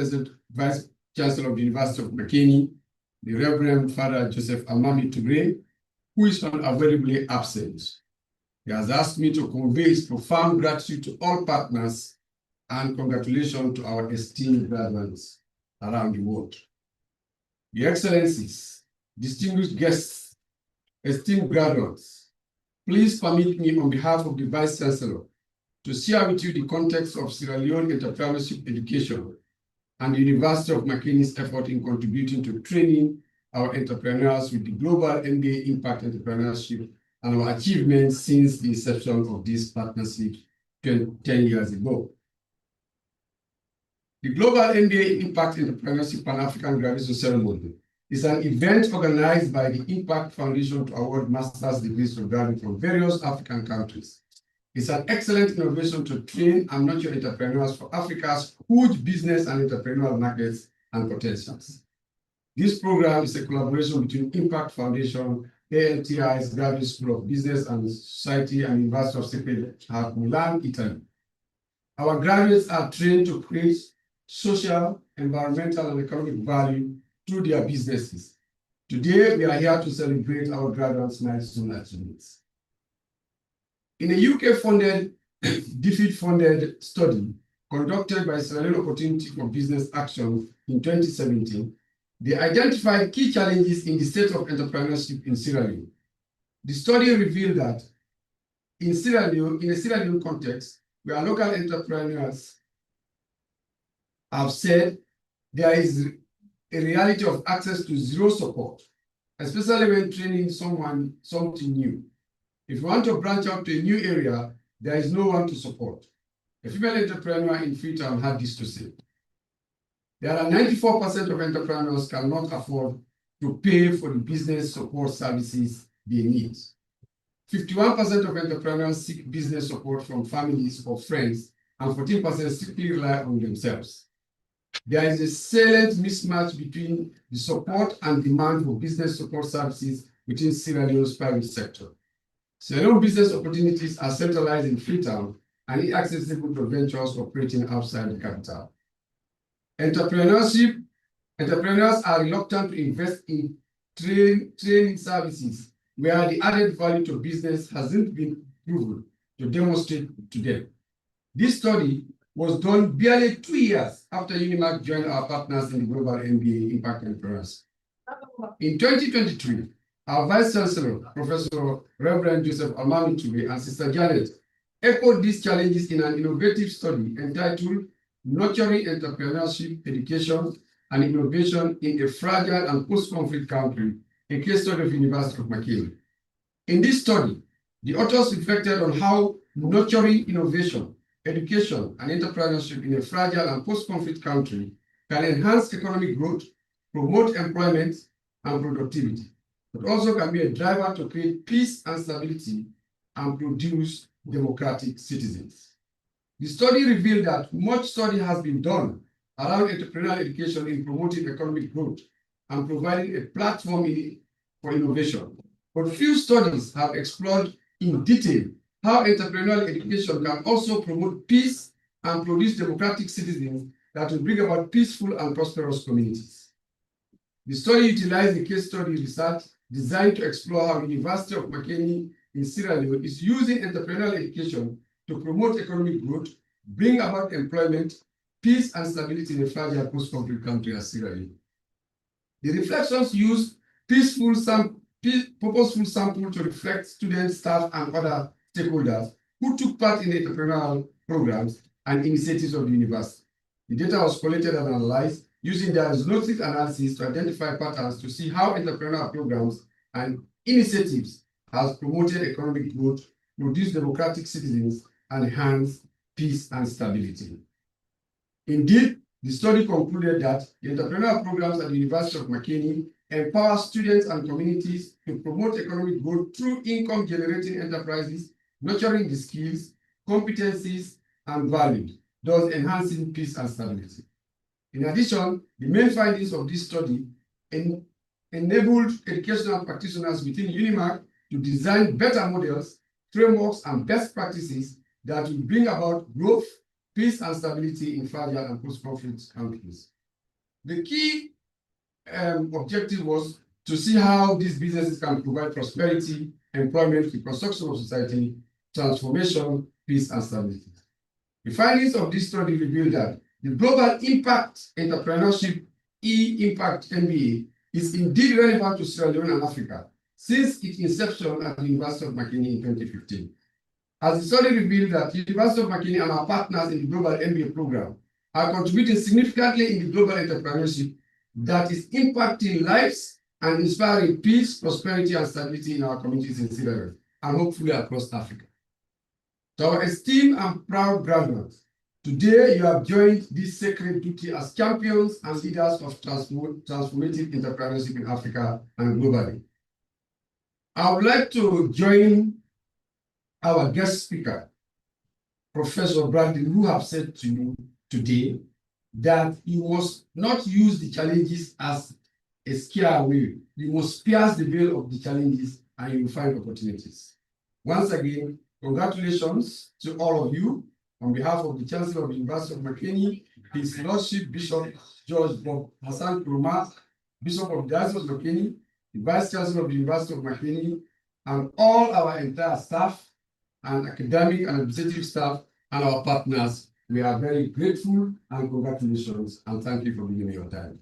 Chancellor of the University of Makeni, the Reverend Father Joseph Almami Toure, who is unavoidably absent. He has asked me to convey his profound gratitude to all partners and congratulations to our esteemed graduates around the world. Your Excellencies, distinguished guests, esteemed graduates, please permit me on behalf of the Vice Chancellor to share with you the context of Sierra Leone entrepreneurship education and the University of Makeni's effort in contributing to training our entrepreneurs with the Global MBA Impact Entrepreneurship and our achievements since the inception of this partnership 10 years ago. The Global MBA Impact Entrepreneurship Pan-African Graduation Ceremony is an event organized by the Impact Foundation to award master's degrees to graduates from various African countries. It's an excellent innovation to train and nurture entrepreneurs for Africa's huge business and entrepreneurial markets and potentials. This program is a collaboration between Impact Foundation, ALTIS, Graduate School of Business and Society, and University of Sacro at Milan, Italy. Our graduates are trained to create social, environmental, and economic value through their businesses. Today, we are here to celebrate our graduates' milestone achievements. In a UK-funded, DFID-funded study conducted by Sierra Leone Opportunity for Business Action in 2017, they identified key challenges in the state of entrepreneurship in Sierra Leone. The study revealed that in a Sierra Leone context, where local entrepreneurs have said there is a reality of access to zero support, especially when training someone something new. If you want to branch out to a new area, there is no one to support. A female entrepreneur in Freetown had this to say. There are 94% of entrepreneurs cannot afford to pay for the business support services they need. 51% of entrepreneurs seek business support from families or friends, and 14% simply rely on themselves. There is a salient mismatch between the support and demand for business support services within Sierra Leone's private sector. Sierra Leone business opportunities are centralized in Freetown and inaccessible to ventures operating outside the capital. Entrepreneurs are reluctant to invest in training services where the added value to business hasn't been proven to demonstrate to them. This study was done barely 2 years after UNIMAC joined our partners in the Global MBA Impact Entrepreneurs. In 2023, our Vice Chancellor, Professor Reverend Joseph Almami and Sister Janet echoed these challenges in an innovative study entitled Nurturing Entrepreneurship, Education, and Innovation in a Fragile and Post-Conflict Country, a case study of University of Makeni. In this study, the authors reflected on how nurturing innovation, education, and entrepreneurship in a fragile and post-conflict country can enhance economic growth, promote employment and productivity, but also can be a driver to create peace and stability and produce democratic citizens. The study revealed that much study has been done around entrepreneurial education in promoting economic growth and providing a platform for innovation. But few studies have explored in detail how entrepreneurial education can also promote peace and produce democratic citizens that will bring about peaceful and prosperous communities. The study utilized a case study research designed to explore how University of Makeni in Sierra Leone is using entrepreneurial education to promote economic growth, bring about employment, peace and stability in a fragile post-conflict country as Sierra Leone. The reflections use purposeful sample to reflect students, staff, and other stakeholders who took part in the entrepreneurial programs and initiatives of the university. The data was collected and analyzed using diagnostic analysis to identify patterns to see how entrepreneurial programs and initiatives has promoted economic growth, produced democratic citizens, and enhanced peace and stability. Indeed, the study concluded that the entrepreneurial programs at the University of Makeni empower students and communities to promote economic growth through income-generating enterprises, nurturing the skills, competencies, and values, thus enhancing peace and stability. In addition, the main findings of this study enabled educational practitioners within UNIMAC to design better models, frameworks, and best practices that will bring about growth, peace, and stability in fragile and post-conflict countries. The key objective was to see how these businesses can provide prosperity, employment, reconstruction of society, transformation, peace, and stability. The findings of this study revealed that the Global Impact Entrepreneurship E4Impact MBA is indeed relevant to Sierra Leone and Africa since its inception at the University of Makeni in 2015. As the study revealed that the University of Makeni and our partners in the Global MBA program are contributing significantly in the global entrepreneurship that is impacting lives and inspiring peace, prosperity, and stability in our communities in Sierra Leone and hopefully across Africa. To our esteemed and proud graduates, today you have joined this sacred duty as champions and leaders of transformative entrepreneurship in Africa and globally. I would like to join our guest speaker, Professor Bradley, who have said to you today that you must not use the challenges as a scare away. You must pierce the veil of the challenges and you will find opportunities. Once again, congratulations to all of you on behalf of the Chancellor of the University of Makeni, His Lordship Bishop George Bob Hassan Kuruma, Bishop of the Diocese of Makeni, the Vice Chancellor of the University of Makeni, and all our entire staff and academic and administrative staff and our partners. We are very grateful and congratulations and thank you for giving me your time.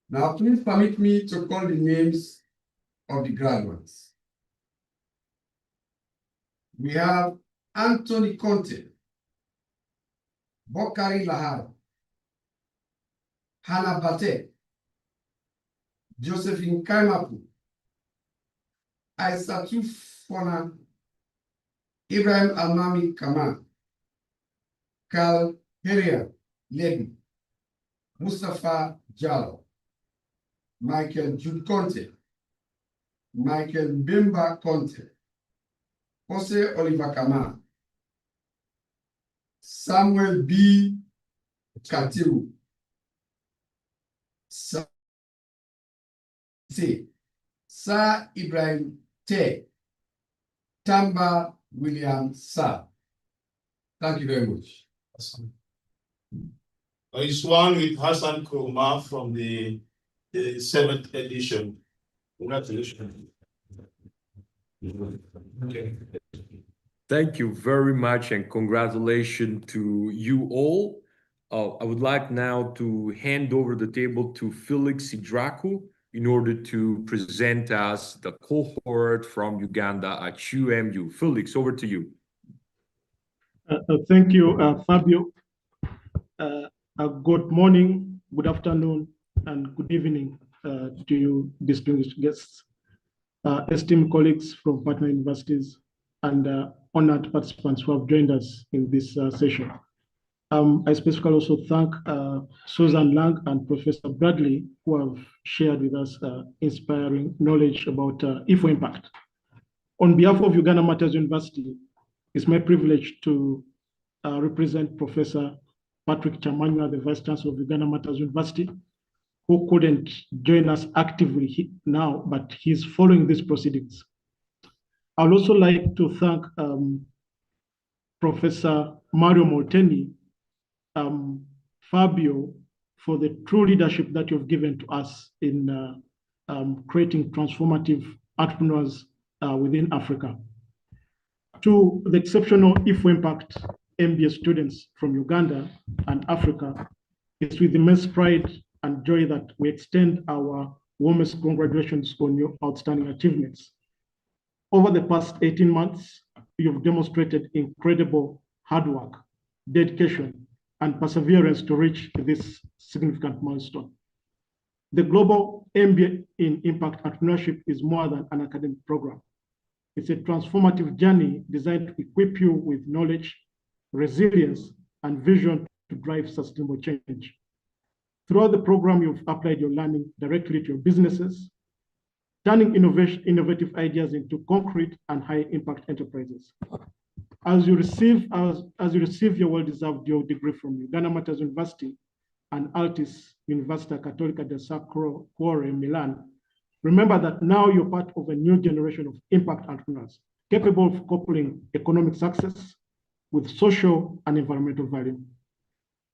Now, please permit me to call the names of the graduates. We have Anthony Conte, Bokari Lahar, Hannah Bate, Josephine Kaimapu, Aisatu Fona, Ibrahim Almami Kaman, Carl Heria Legi, Mustafa Jallo, Michael Jude Conte, Michael Bimba Conte, Jose Oliver Kaman, Samuel B. Katiru, DRC, Sir Ibrahim Te, Tamba William Sir. Thank you very much. It's one with Hassan Kurma from the 7th edition. Congratulations. Okay. Thank you very much and congratulations to you all. I would like now to hand over the table to Felix Sidraku in order to present us the cohort from Uganda at UMU. Felix, over to you. Thank you, Fabio. Good morning, good afternoon, and good evening to you, distinguished guests, esteemed colleagues from partner universities, and honored participants who have joined us in this session. I specifically also thank Susan Lang and Professor Bradley, who have shared with us inspiring knowledge about E4Impact. On behalf of Uganda Matters University, it's my privilege to represent Professor Patrick Chamanywa, the Vice Chancellor of Uganda Matters University, who couldn't join us actively now, but he's following these proceedings. I'd also like to thank Professor Mario Molteni, Fabio, for the true leadership that you've given to us in creating transformative entrepreneurs within Africa. To the exceptional E4Impact MBA students from Uganda and Africa, it's with immense pride and joy that we extend our warmest congratulations on your outstanding achievements. Over the past 18 months, you've demonstrated incredible hard work, dedication, and perseverance to reach this significant milestone. The Global MBA in Impact Entrepreneurship is more than an academic program. It's a transformative journey designed to equip you with knowledge, resilience, and vision to drive sustainable change. Throughout the program, you've applied your learning directly to your businesses, turning innovative ideas into concrete and high-impact enterprises. As you receive your well-deserved dual degree from Uganda Matters University and ALTIS, Università Cattolica del Sacro, Cuore, Milan, remember that now you're part of a new generation of impact entrepreneurs, capable of coupling economic success with social and environmental value.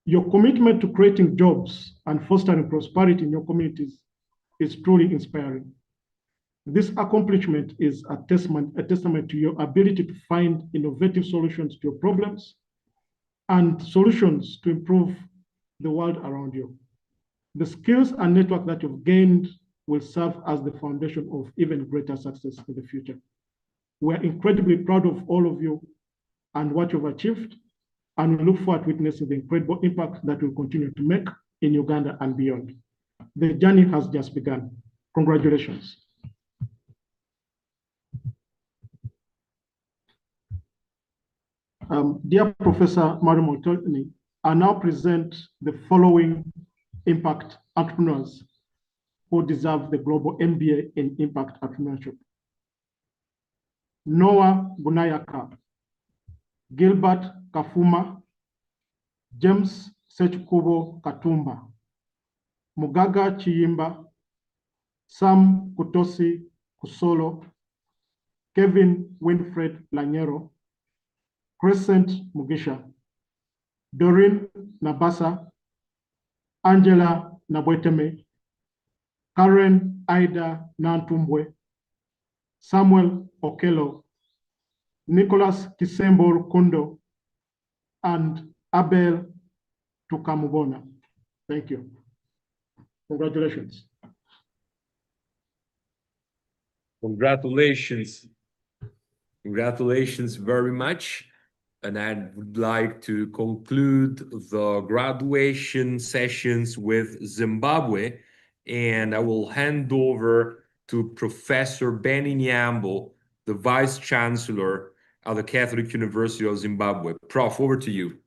Your commitment to creating jobs and fostering prosperity in your communities is truly inspiring. This accomplishment is a testament to your ability to find innovative solutions to your problems and solutions to improve the world around you. The skills and network that you've gained will serve as the foundation of even greater success in the future. We're incredibly proud of all of you and what you've achieved, and we look forward to witnessing the incredible impact that will continue to make in Uganda and beyond. The journey has just begun. Congratulations. Dear Professor Mario Molteni, I now present the following impact entrepreneurs who deserve the Global MBA in Impact Entrepreneurship. Noah Bunayaka, Gilbert Kafuma, James Sechkubo Katumba, Mugaga Chiyimba, Sam Kutosi Kusolo, Kevin Winfred Lanyero, Crescent Mugisha, Doreen Nabasa, Angela Nabweteme, Karen Aida Nantumbwe, Samuel Okelo, Nicholas Kisembo Kundo, and Abel Tukamubona. Thank you. Congratulations. Congratulations. Congratulations very much. And I would like to conclude the graduation sessions with Zimbabwe. And I will hand over to Professor Benny Nyambo, the Vice Chancellor of the Catholic University of Zimbabwe. Prof, over to you.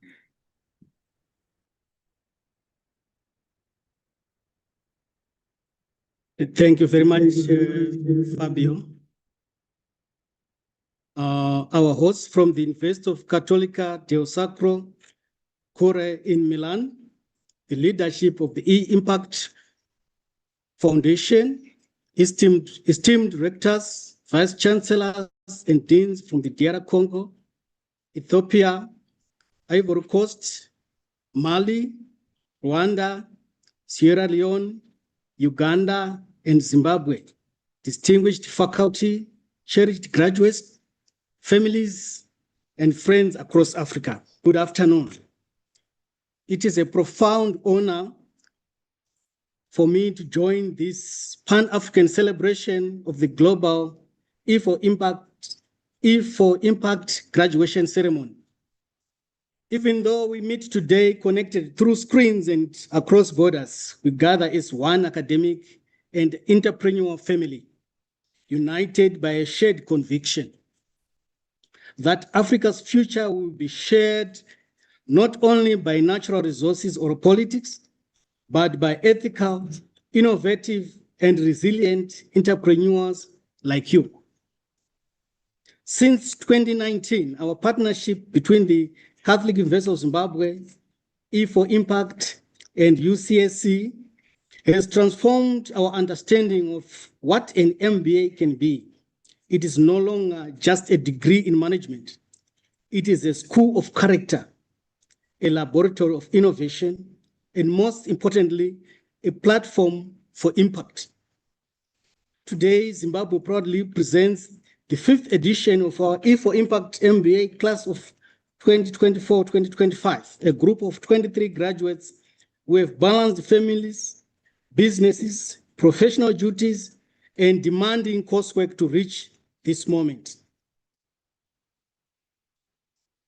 Thank you very much, Fabio. Our hosts from the Università of Cattolica del Sacro, Cuore in Milan, the leadership of the E4Impact Foundation, esteemed rectors, vice chancellors, and deans from the DR Congo, Ethiopia, Ivory Coast, Mali, Rwanda, Sierra Leone, Uganda, and Zimbabwe, distinguished faculty, cherished graduates, families, and friends across Africa. Good afternoon. It is a profound honor for me to join this Pan-African celebration of the global E4Impact graduation ceremony. Even though we meet today connected through screens and across borders, we gather as one academic and entrepreneurial family, united by a shared conviction that Africa's future will be shared not only by natural resources or politics, but by ethical, innovative, and resilient entrepreneurs like you. Since 2019, our partnership between the Catholic University of Zimbabwe, E4Impact, and UCSC has transformed our understanding of what an MBA can be. It is no longer just a degree in management. It is a school of character, a laboratory of innovation, and most importantly, a platform for impact. Today, Zimbabwe proudly presents the 5th edition of our E4Impact MBA class of 2024-2025, a group of 23 graduates who have balanced families, businesses, professional duties, and demanding coursework to reach this moment.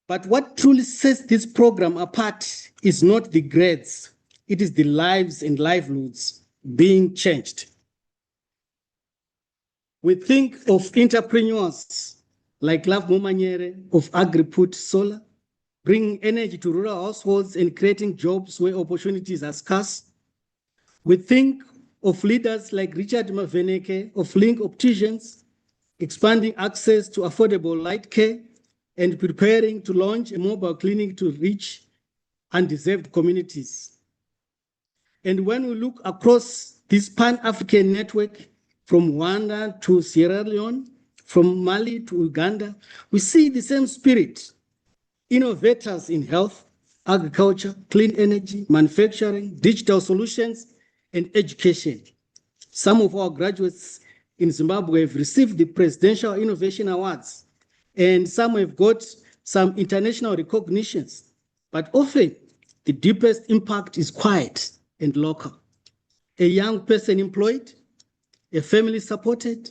But what truly sets this program apart is not the grades, it is the lives and livelihoods being changed. We think of entrepreneurs like Love Momanyere of AgriPut Solar, bringing energy to rural households and creating jobs where opportunities are scarce. We think of leaders like Richard Maveneke of Link Opticians, expanding access to affordable light care and preparing to launch a mobile clinic to reach undeserved communities. And when we look across this Pan-African network, from Rwanda to Sierra Leone, from Mali to Uganda, we see the same spirit. Innovators in health, agriculture, clean energy, manufacturing, digital solutions, and education. Some of our graduates in Zimbabwe have received the Presidential Innovation Awards, and some have got some international recognitions. But often, the deepest impact is quiet and local. A young person employed, a family supported,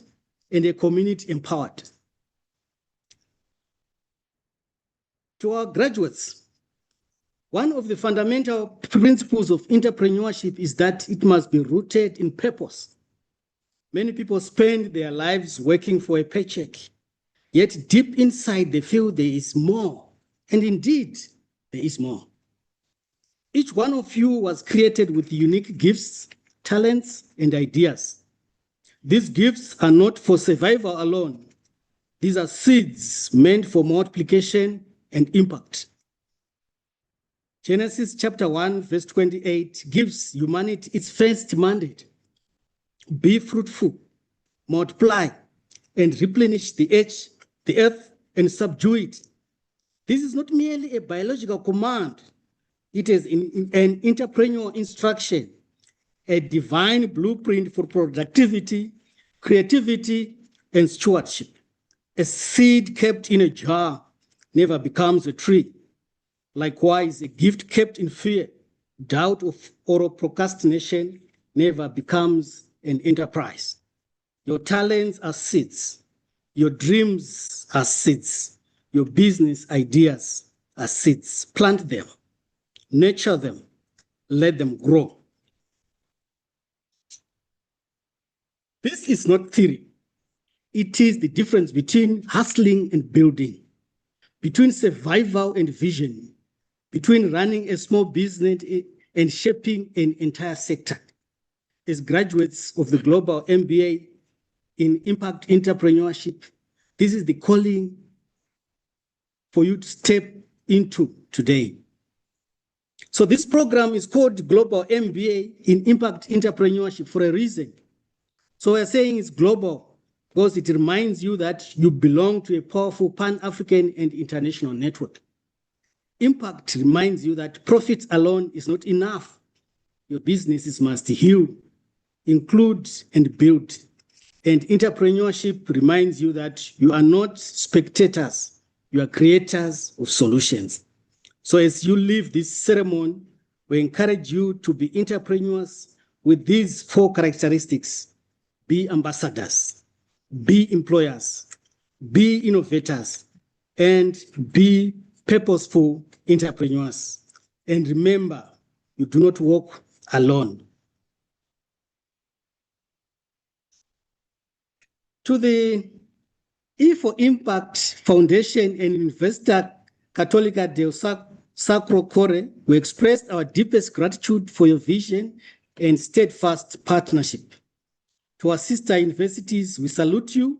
and a community empowered. To our graduates, one of the fundamental principles of entrepreneurship is that it must be rooted in purpose. Many people spend their lives working for a paycheck, yet deep inside they feel there is more, and indeed, there is more. Each one of you was created with unique gifts, talents, and ideas. These gifts are not for survival alone. These are seeds meant for multiplication and impact. Genesis chapter 1, verse 28 gives humanity its first mandate. Be fruitful, multiply, and replenish the earth, and subdue it. This is not merely a biological command. It is an entrepreneurial instruction, a divine blueprint for productivity, creativity, and stewardship. A seed kept in a jar never becomes a tree. Likewise, a gift kept in fear, doubt, or procrastination never becomes an enterprise. Your talents are seeds. Your dreams are seeds. Your business ideas are seeds. Plant them, nurture them, let them grow. This is not theory. It is the difference between hustling and building, between survival and vision, between running a small business and shaping an entire sector. As graduates of the Global MBA in Impact Entrepreneurship, this is the calling for you to step into today. So this program is called Global MBA in Impact Entrepreneurship for a reason. So we're saying it's global because it reminds you that you belong to a powerful Pan-African and international network. Impact reminds you that profits alone is not enough. Your businesses must heal, include, and build. And entrepreneurship reminds you that you are not spectators, you are creators of solutions. So as you leave this ceremony, we encourage you to be entrepreneurs with these 4 characteristics. Be ambassadors, be employers, be innovators, and be purposeful entrepreneurs. And remember, you do not walk alone. To the E4Impact Foundation and Università Cattolica del Sacro Cuore, we expressed our deepest gratitude for your vision and steadfast partnership. To our sister universities, we salute you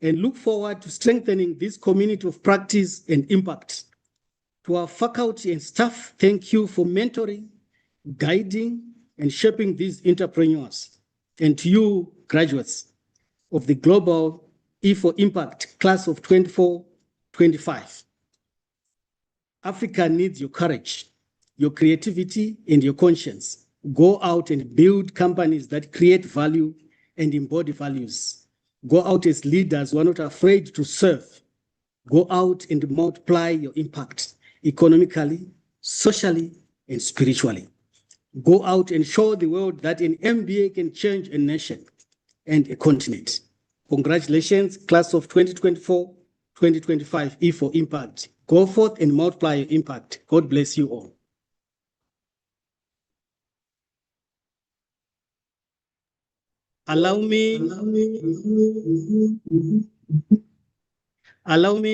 and look forward to strengthening this community of practice and impact. To our faculty and staff, thank you for mentoring, guiding, and shaping these entrepreneurs. And to you, graduates of the Global E4Impact class of 24-25. Africa needs your courage, your creativity, and your conscience. Go out and build companies that create value and embody values. Go out as leaders who are not afraid to serve. Go out and multiply your impact economically, socially, and spiritually. Go out and show the world that an MBA can change a nation and a continent. Congratulations, class of 2024-2025 E4Impact. Go forth and multiply your impact. God bless you all. Allow me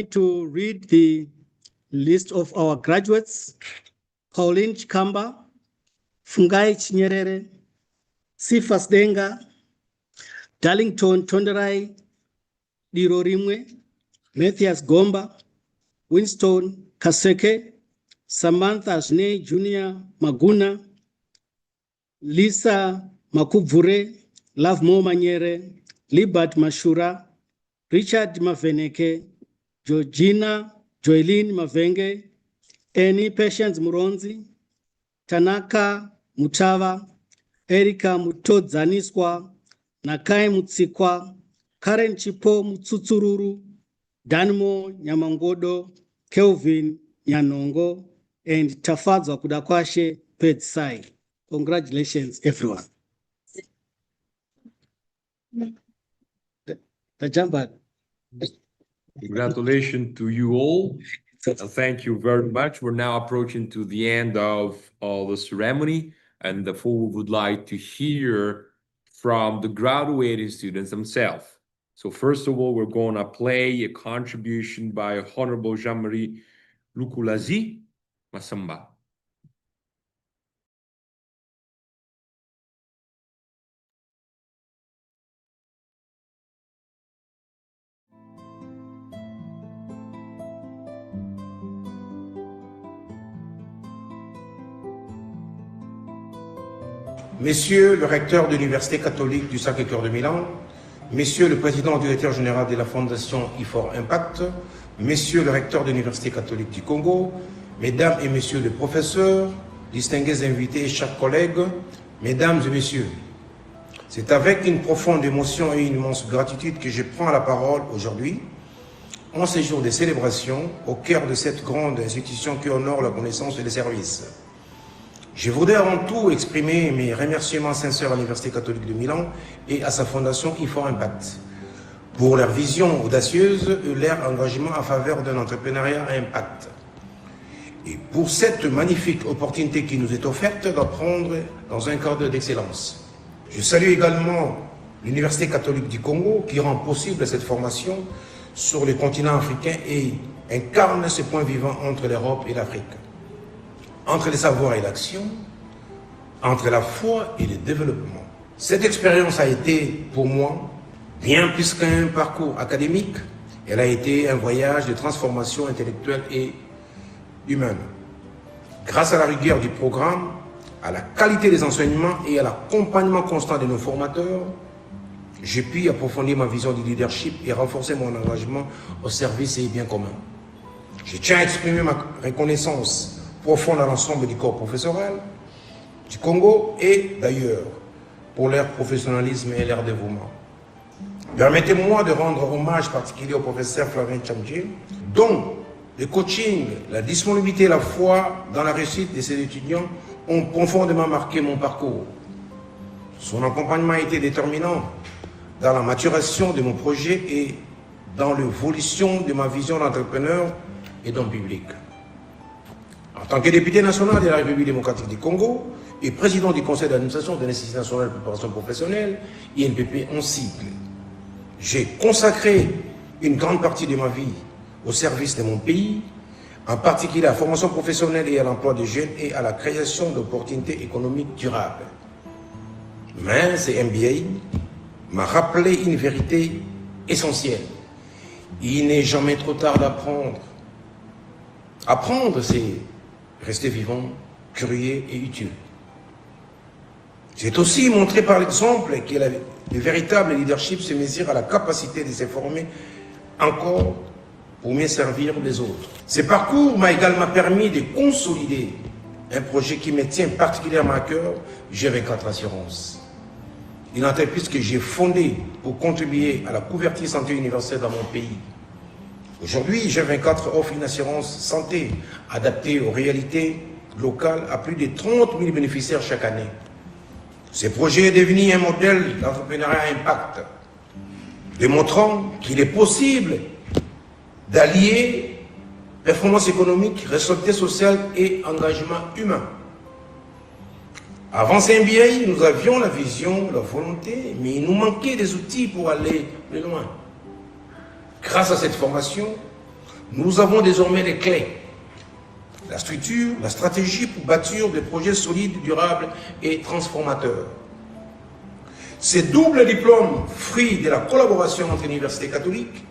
to read the list of our graduates. Pauline Chikamba, Fungai Chinyerere, Sifas Denga, Darlington Tonderai Dirorimwe, Matthias Gomba, Winston Kaseke, Samantha Ashney Junior Maguna, Lisa Makubvure, Love Mo Manyere, Libert Mashura, Richard Maveneke, Georgina Joylene Mavenge, Eni Patience Muronzi, Tanaka Mutava, Erika Mutodzaniswa, Nakai Mutsikwa, Karen Chipo Mutsutsururu, Danmo Nyamangodo, Kelvin Nyanongo, and Tafadzwa Kudakwashe Pedsai. Congratulations, everyone. The jumper. Congratulations to you all. Thank you very much. We're now approaching to the end of the ceremony, and therefore we would like to hear from the graduating students themselves. So first of all, we're going to play a contribution by Honorable Jean-Marie Lukulazi Masamba. Messieurs le recteur de l'Université catholique du Sacré-Cœur de Milan, Messieurs le président directeur général de la Fondation E4Impact, Messieurs le recteur de l'Université catholique du Congo, Mesdames et Messieurs les professeurs, distingués invités et chers collègues, Mesdames et Messieurs, c'est avec une profonde émotion et une immense gratitude que je prends la parole aujourd'hui, en ces jours de célébration, au cœur de cette grande institution qui honore la connaissance et les services. Je voudrais avant tout exprimer mes remerciements sincères à l'Université catholique de Milan et à sa fondation E4Impact pour leur vision audacieuse et leur engagement en faveur d'un entrepreneuriat à impact. Et pour cette magnifique opportunité qui nous est offerte d'apprendre dans un cadre d'excellence. Je salue également l'Université catholique du Congo qui rend possible cette formation sur le continent africain et incarne ce point vivant entre l'Europe et l'Afrique. Entre le savoir et l'action, entre la foi et le développement. Cette expérience a été, pour moi, bien plus qu'un parcours académique, elle a été un voyage de transformation intellectuelle et humaine. Grâce à la rigueur du programme, à la qualité des enseignements et à l'accompagnement constant de nos formateurs, j'ai pu approfondir ma vision du leadership et renforcer mon engagement au service et bien commun. Je tiens à exprimer ma reconnaissance profonde à l'ensemble du corps professoral du Congo et d'ailleurs pour leur professionnalisme et leur dévouement. Permettez-moi de rendre hommage particulier au professeur Flavien Chamdje, dont le coaching, la disponibilité et la foi dans la réussite de ses étudiants ont profondément marqué mon parcours. Son accompagnement a été déterminant dans la maturation de mon projet et dans l'évolution de ma vision d'entrepreneur et d'homme public. En tant que député national de la République démocratique du Congo et président du conseil d'administration de l'Institut national de préparation professionnelle, INPP en cycle, j'ai consacré une grande partie de ma vie au service de mon pays, en particulier à la formation professionnelle et à l'emploi des jeunes et à la création d'opportunités économiques durables. Mais ce MBA m'a rappelé une vérité essentielle. Il n'est jamais trop tard d'apprendre. Apprendre, c'est rester vivant, curieux et utile. C'est aussi montré par l'exemple que le véritable leadership se mesure à la capacité de se former encore pour mieux servir les autres. Ce parcours m'a également permis de consolider un projet qui me tient particulièrement à cœur, G24 Assurance. Une entreprise que j'ai fondée pour contribuer à la couverture santé universelle dans mon pays. Aujourd'hui, G24 offre une assurance santé adaptée aux réalités locales à plus de 30 000 bénéficiaires chaque année. Ce projet est devenu un modèle d'entrepreneuriat impact, démontrant qu'il est possible d'allier performance économique, responsabilité sociale et engagement humain. Avant ce MBA, nous avions la vision, la volonté, mais il nous manquait des outils pour aller plus loin. Grâce à cette formation, nous avons désormais les clés, la structure, la stratégie pour bâtir des projets solides, durables et transformateurs. Ce double diplôme, fruit de la collaboration entre l'Université catholique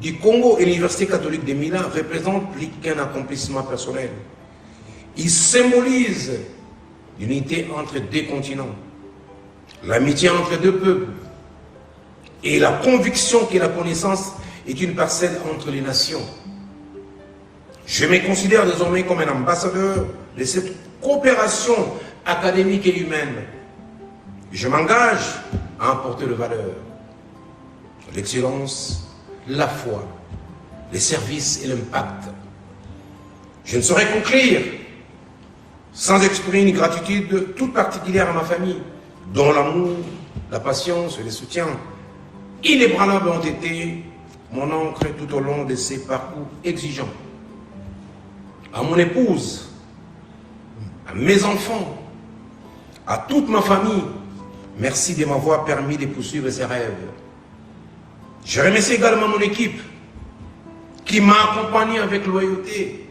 du Congo et l'Université catholique de Milan, représente plus qu'un accomplissement personnel. Il symbolise l'unité entre deux continents, l'amitié entre deux peuples et la conviction que la connaissance est une parcelle entre les nations. Je me considère désormais comme un ambassadeur de cette coopération académique et humaine. Je m'engage à apporter les valeurs, l'excellence, la foi, les services et l'impact. Je ne saurais conclure sans exprimer une gratitude toute particulière à ma famille, dont l'amour, la patience et le soutien inébranlables ont été mon ancre tout au long de ces parcours exigeants. À mon épouse, à mes enfants, à toute ma famille, merci de m'avoir permis de poursuivre ces rêves. Je remercie également mon équipe qui m'a accompagné avec loyauté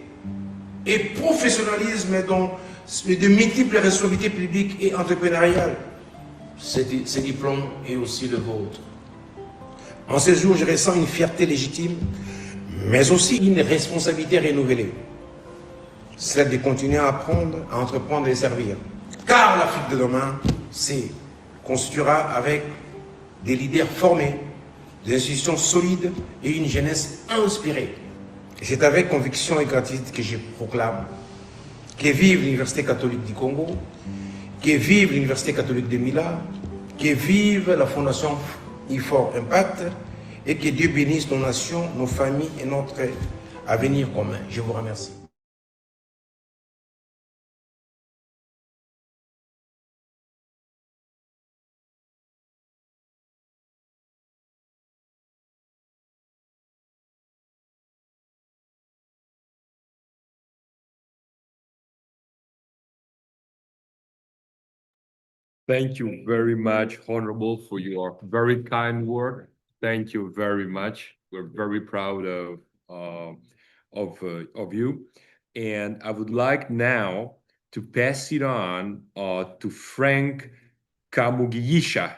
et professionnalisme dans de multiples responsabilités publiques et entrepreneuriales. Ce diplôme est aussi le vôtre. En ce jour, je ressens une fierté légitime, mais aussi une responsabilité renouvelée. Celle de continuer à apprendre, à entreprendre et servir. Car l'Afrique de demain constituera avec des leaders formés, des institutions solides et une jeunesse inspirée. Et c'est avec conviction et gratitude que je proclame que vive l'Université catholique du Congo, que vive l'Université catholique de Milan, que vive la Fondation E4Impact et que Dieu bénisse nos nations, nos familles et notre avenir commun. Je vous remercie. Thank you very much, Honorable, for your very kind word. Thank you very much. We're very proud of you. And I would like now to pass it on to Frank Kamugisha,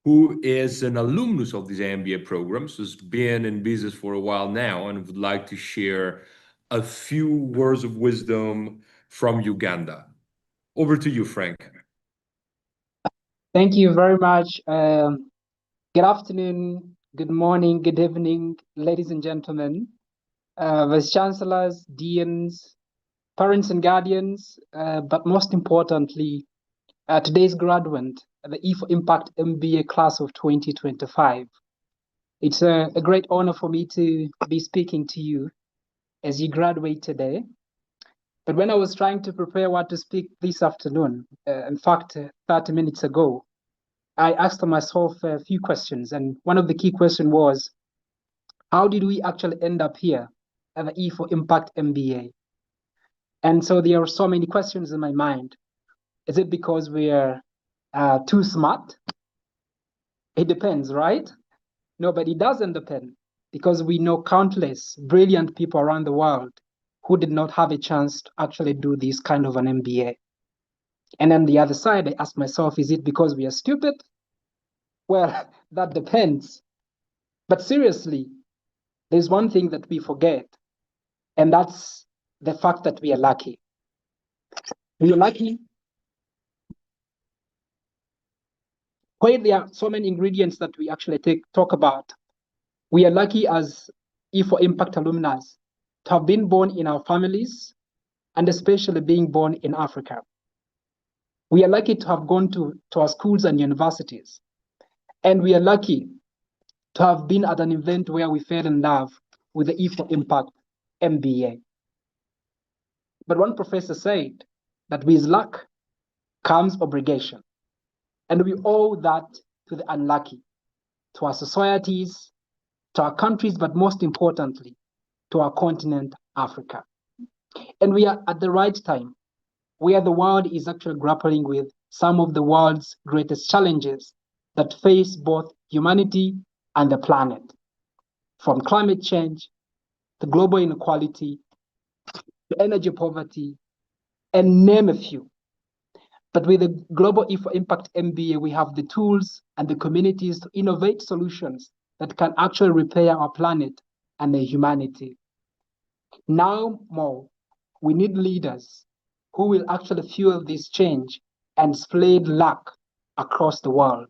who is an alumnus of this MBA program, so has been in business for a while now, and would like to share a few words of wisdom from Uganda. Over to you, Frank. Thank you very much, Good afternoon, good morning, good evening, ladies and gentlemen, Vice Chancellors, Deans, parents and guardians, but most importantly, today's graduate, the E4Impact MBA class of 2025. It's a great honor for me to be speaking to you as you graduate today. But when I was trying to prepare what to speak this afternoon, in fact, 30 minutes ago, I asked myself a few questions. And one of the key questions was, how did we actually end up here at the E4Impact MBA? And so there are so many questions in my mind. Is it because we're too smart? It depends, right? No, but it doesn't depend, because we know countless brilliant people around the world who did not have a chance to actually do this kind of an MBA. And then the other side, I ask myself, is it because we are stupid? Well, that depends. But seriously, there's one thing that we forget, and that's the fact that we are lucky. We are lucky. Where there are so many ingredients that we actually talk about, we are lucky as E4Impact alumni to have been born in our families, and especially being born in Africa. We are lucky to have gone to our schools and universities. And we are lucky to have been at an event where we fell in love with the E4Impact MBA. But one professor said that with luck comes obligation. And we owe that to the unlucky, to our societies, to our countries, but most importantly, to our continent, Africa. And we are at the right time, where the world is actually grappling with some of the world's greatest challenges that face both humanity and the planet, from climate change to global inequality to energy poverty, and name a few. But with the Global E4Impact MBA, we have the tools and the communities to innovate solutions that can actually repair our planet and the humanity. Now more, we need leaders who will actually fuel this change and spread luck across the world.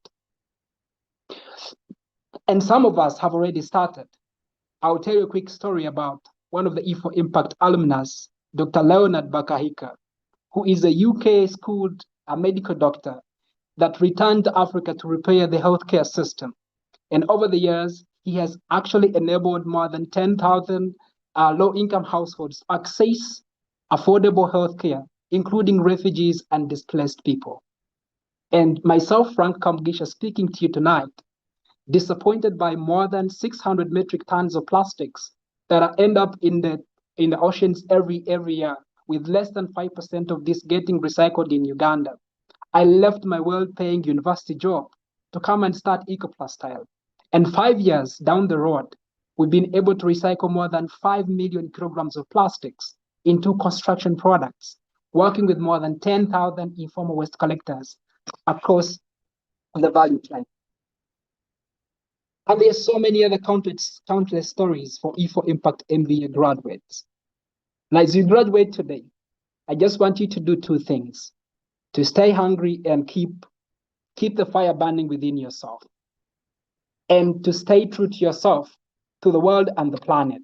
And some of us have already started. I'll tell you a quick story about one of the E4Impact alumnus, Dr. Leone Bakahika, who is a UK-schooled medical doctor that returned to Africa to repair the healthcare system. And over the years, he has actually enabled more than 10,000 low-income households to access affordable healthcare, including refugees and displaced people. And myself, Frank Kamgisha, speaking to you tonight, disappointed by more than 600 metric tons of plastics that end up in the oceans every year, with less than 5% of this getting recycled in Uganda. I left my well-paying university job to come and start EcoPlastyle. And 5 years down the road, we've been able to recycle more than 5 million kilograms of plastics into construction products, working with more than 10,000 informal waste collectors across the value chain. And there's so many other countless stories for E4Impact MBA graduates. And as you graduate today, I just want you to do two things: to stay hungry and keep the fire burning within yourself, and to stay true to yourself, to the world and the planet.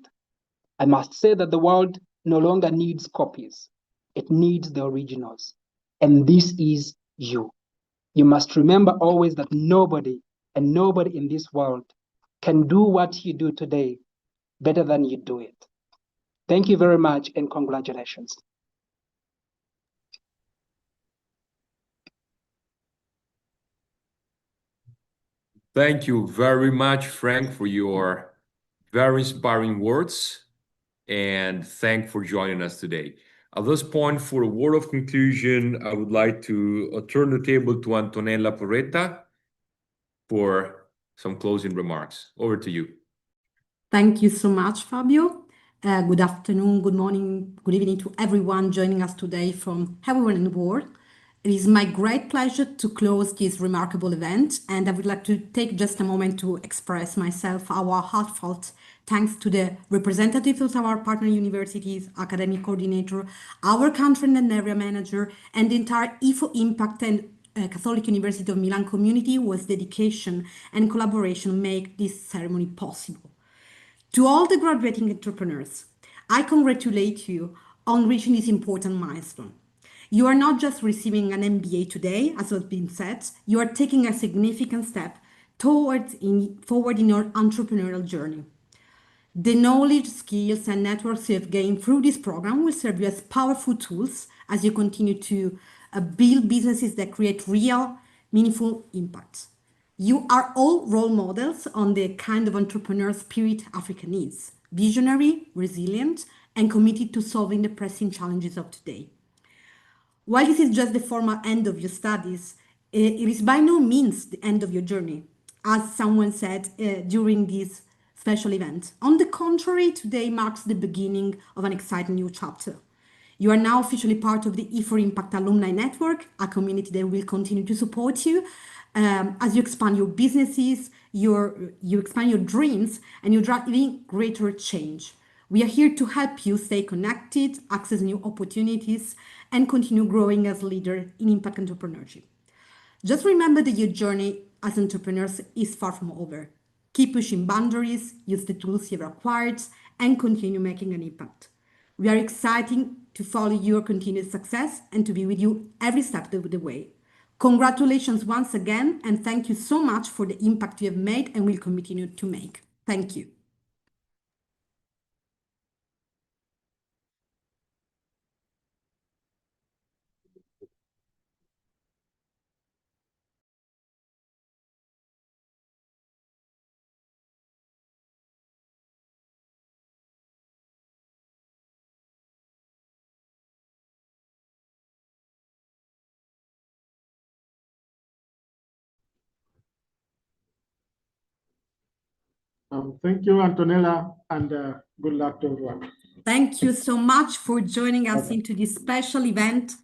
I must say that the world no longer needs copies. It needs the originals. And this is you. You must remember always that nobody in this world can do what you do today better than you do it. Thank you very much, and congratulations. Thank you very much, Frank, for your very inspiring words, and thank for joining us today. At this point, for a word of conclusion, I would like to turn the table to Antonella Porretta for some closing remarks. Over to you. Thank you so much, Fabio. Good afternoon, good morning, good evening to everyone joining us today from everywhere in the world. It is my great pleasure to close this remarkable event, and I would like to take just a moment to express myself our heartfelt thanks to the representatives of our partner universities, academic coordinator, our country and area manager, and the entire E4Impact and Catholic University of Milan community, whose dedication and collaboration make this ceremony possible. To all the graduating entrepreneurs, I congratulate you on reaching this important milestone. You are not just receiving an MBA today, as has been said, you are taking a significant step forward in your entrepreneurial journey. The knowledge, skills, and networks you have gained through this program will serve you as powerful tools as you continue to build businesses that create real, meaningful impact. You are all role models on the kind of entrepreneur spirit Africa needs: visionary, resilient, and committed to solving the pressing challenges of today. While this is just the formal end of your studies, it is by no means the end of your journey, as someone said during this special event. On the contrary, today marks the beginning of an exciting new chapter. You are now officially part of the E4Impact Alumni Network, a community that will continue to support you as you expand your businesses, you expand your dreams, and you drive even greater change. We are here to help you stay connected, access new opportunities, and continue growing as a leader in impact entrepreneurship. Just remember that your journey as entrepreneurs is far from over. Keep pushing boundaries, use the tools you've acquired, and continue making an impact. We are excited to follow your continued success and to be with you every step of the way. Congratulations once again, and thank you so much for the impact you have made and will continue to make. Thank you. Thank you, Antonella, and good luck to everyone. Thank you so much for joining us into this special event.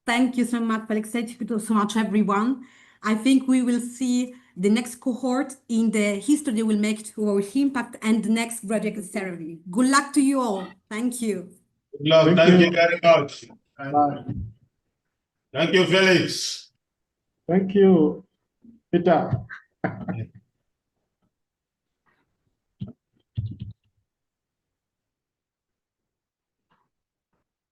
Thank you so much, Felix. Thank you so much, everyone. I think we will see the next cohort in the history we'll make to our impact and the next graduate ceremony. Good luck to you all. Thank you. Good luck. Thank you very much. Bye. Thank you, Felix. Thank you, Peter.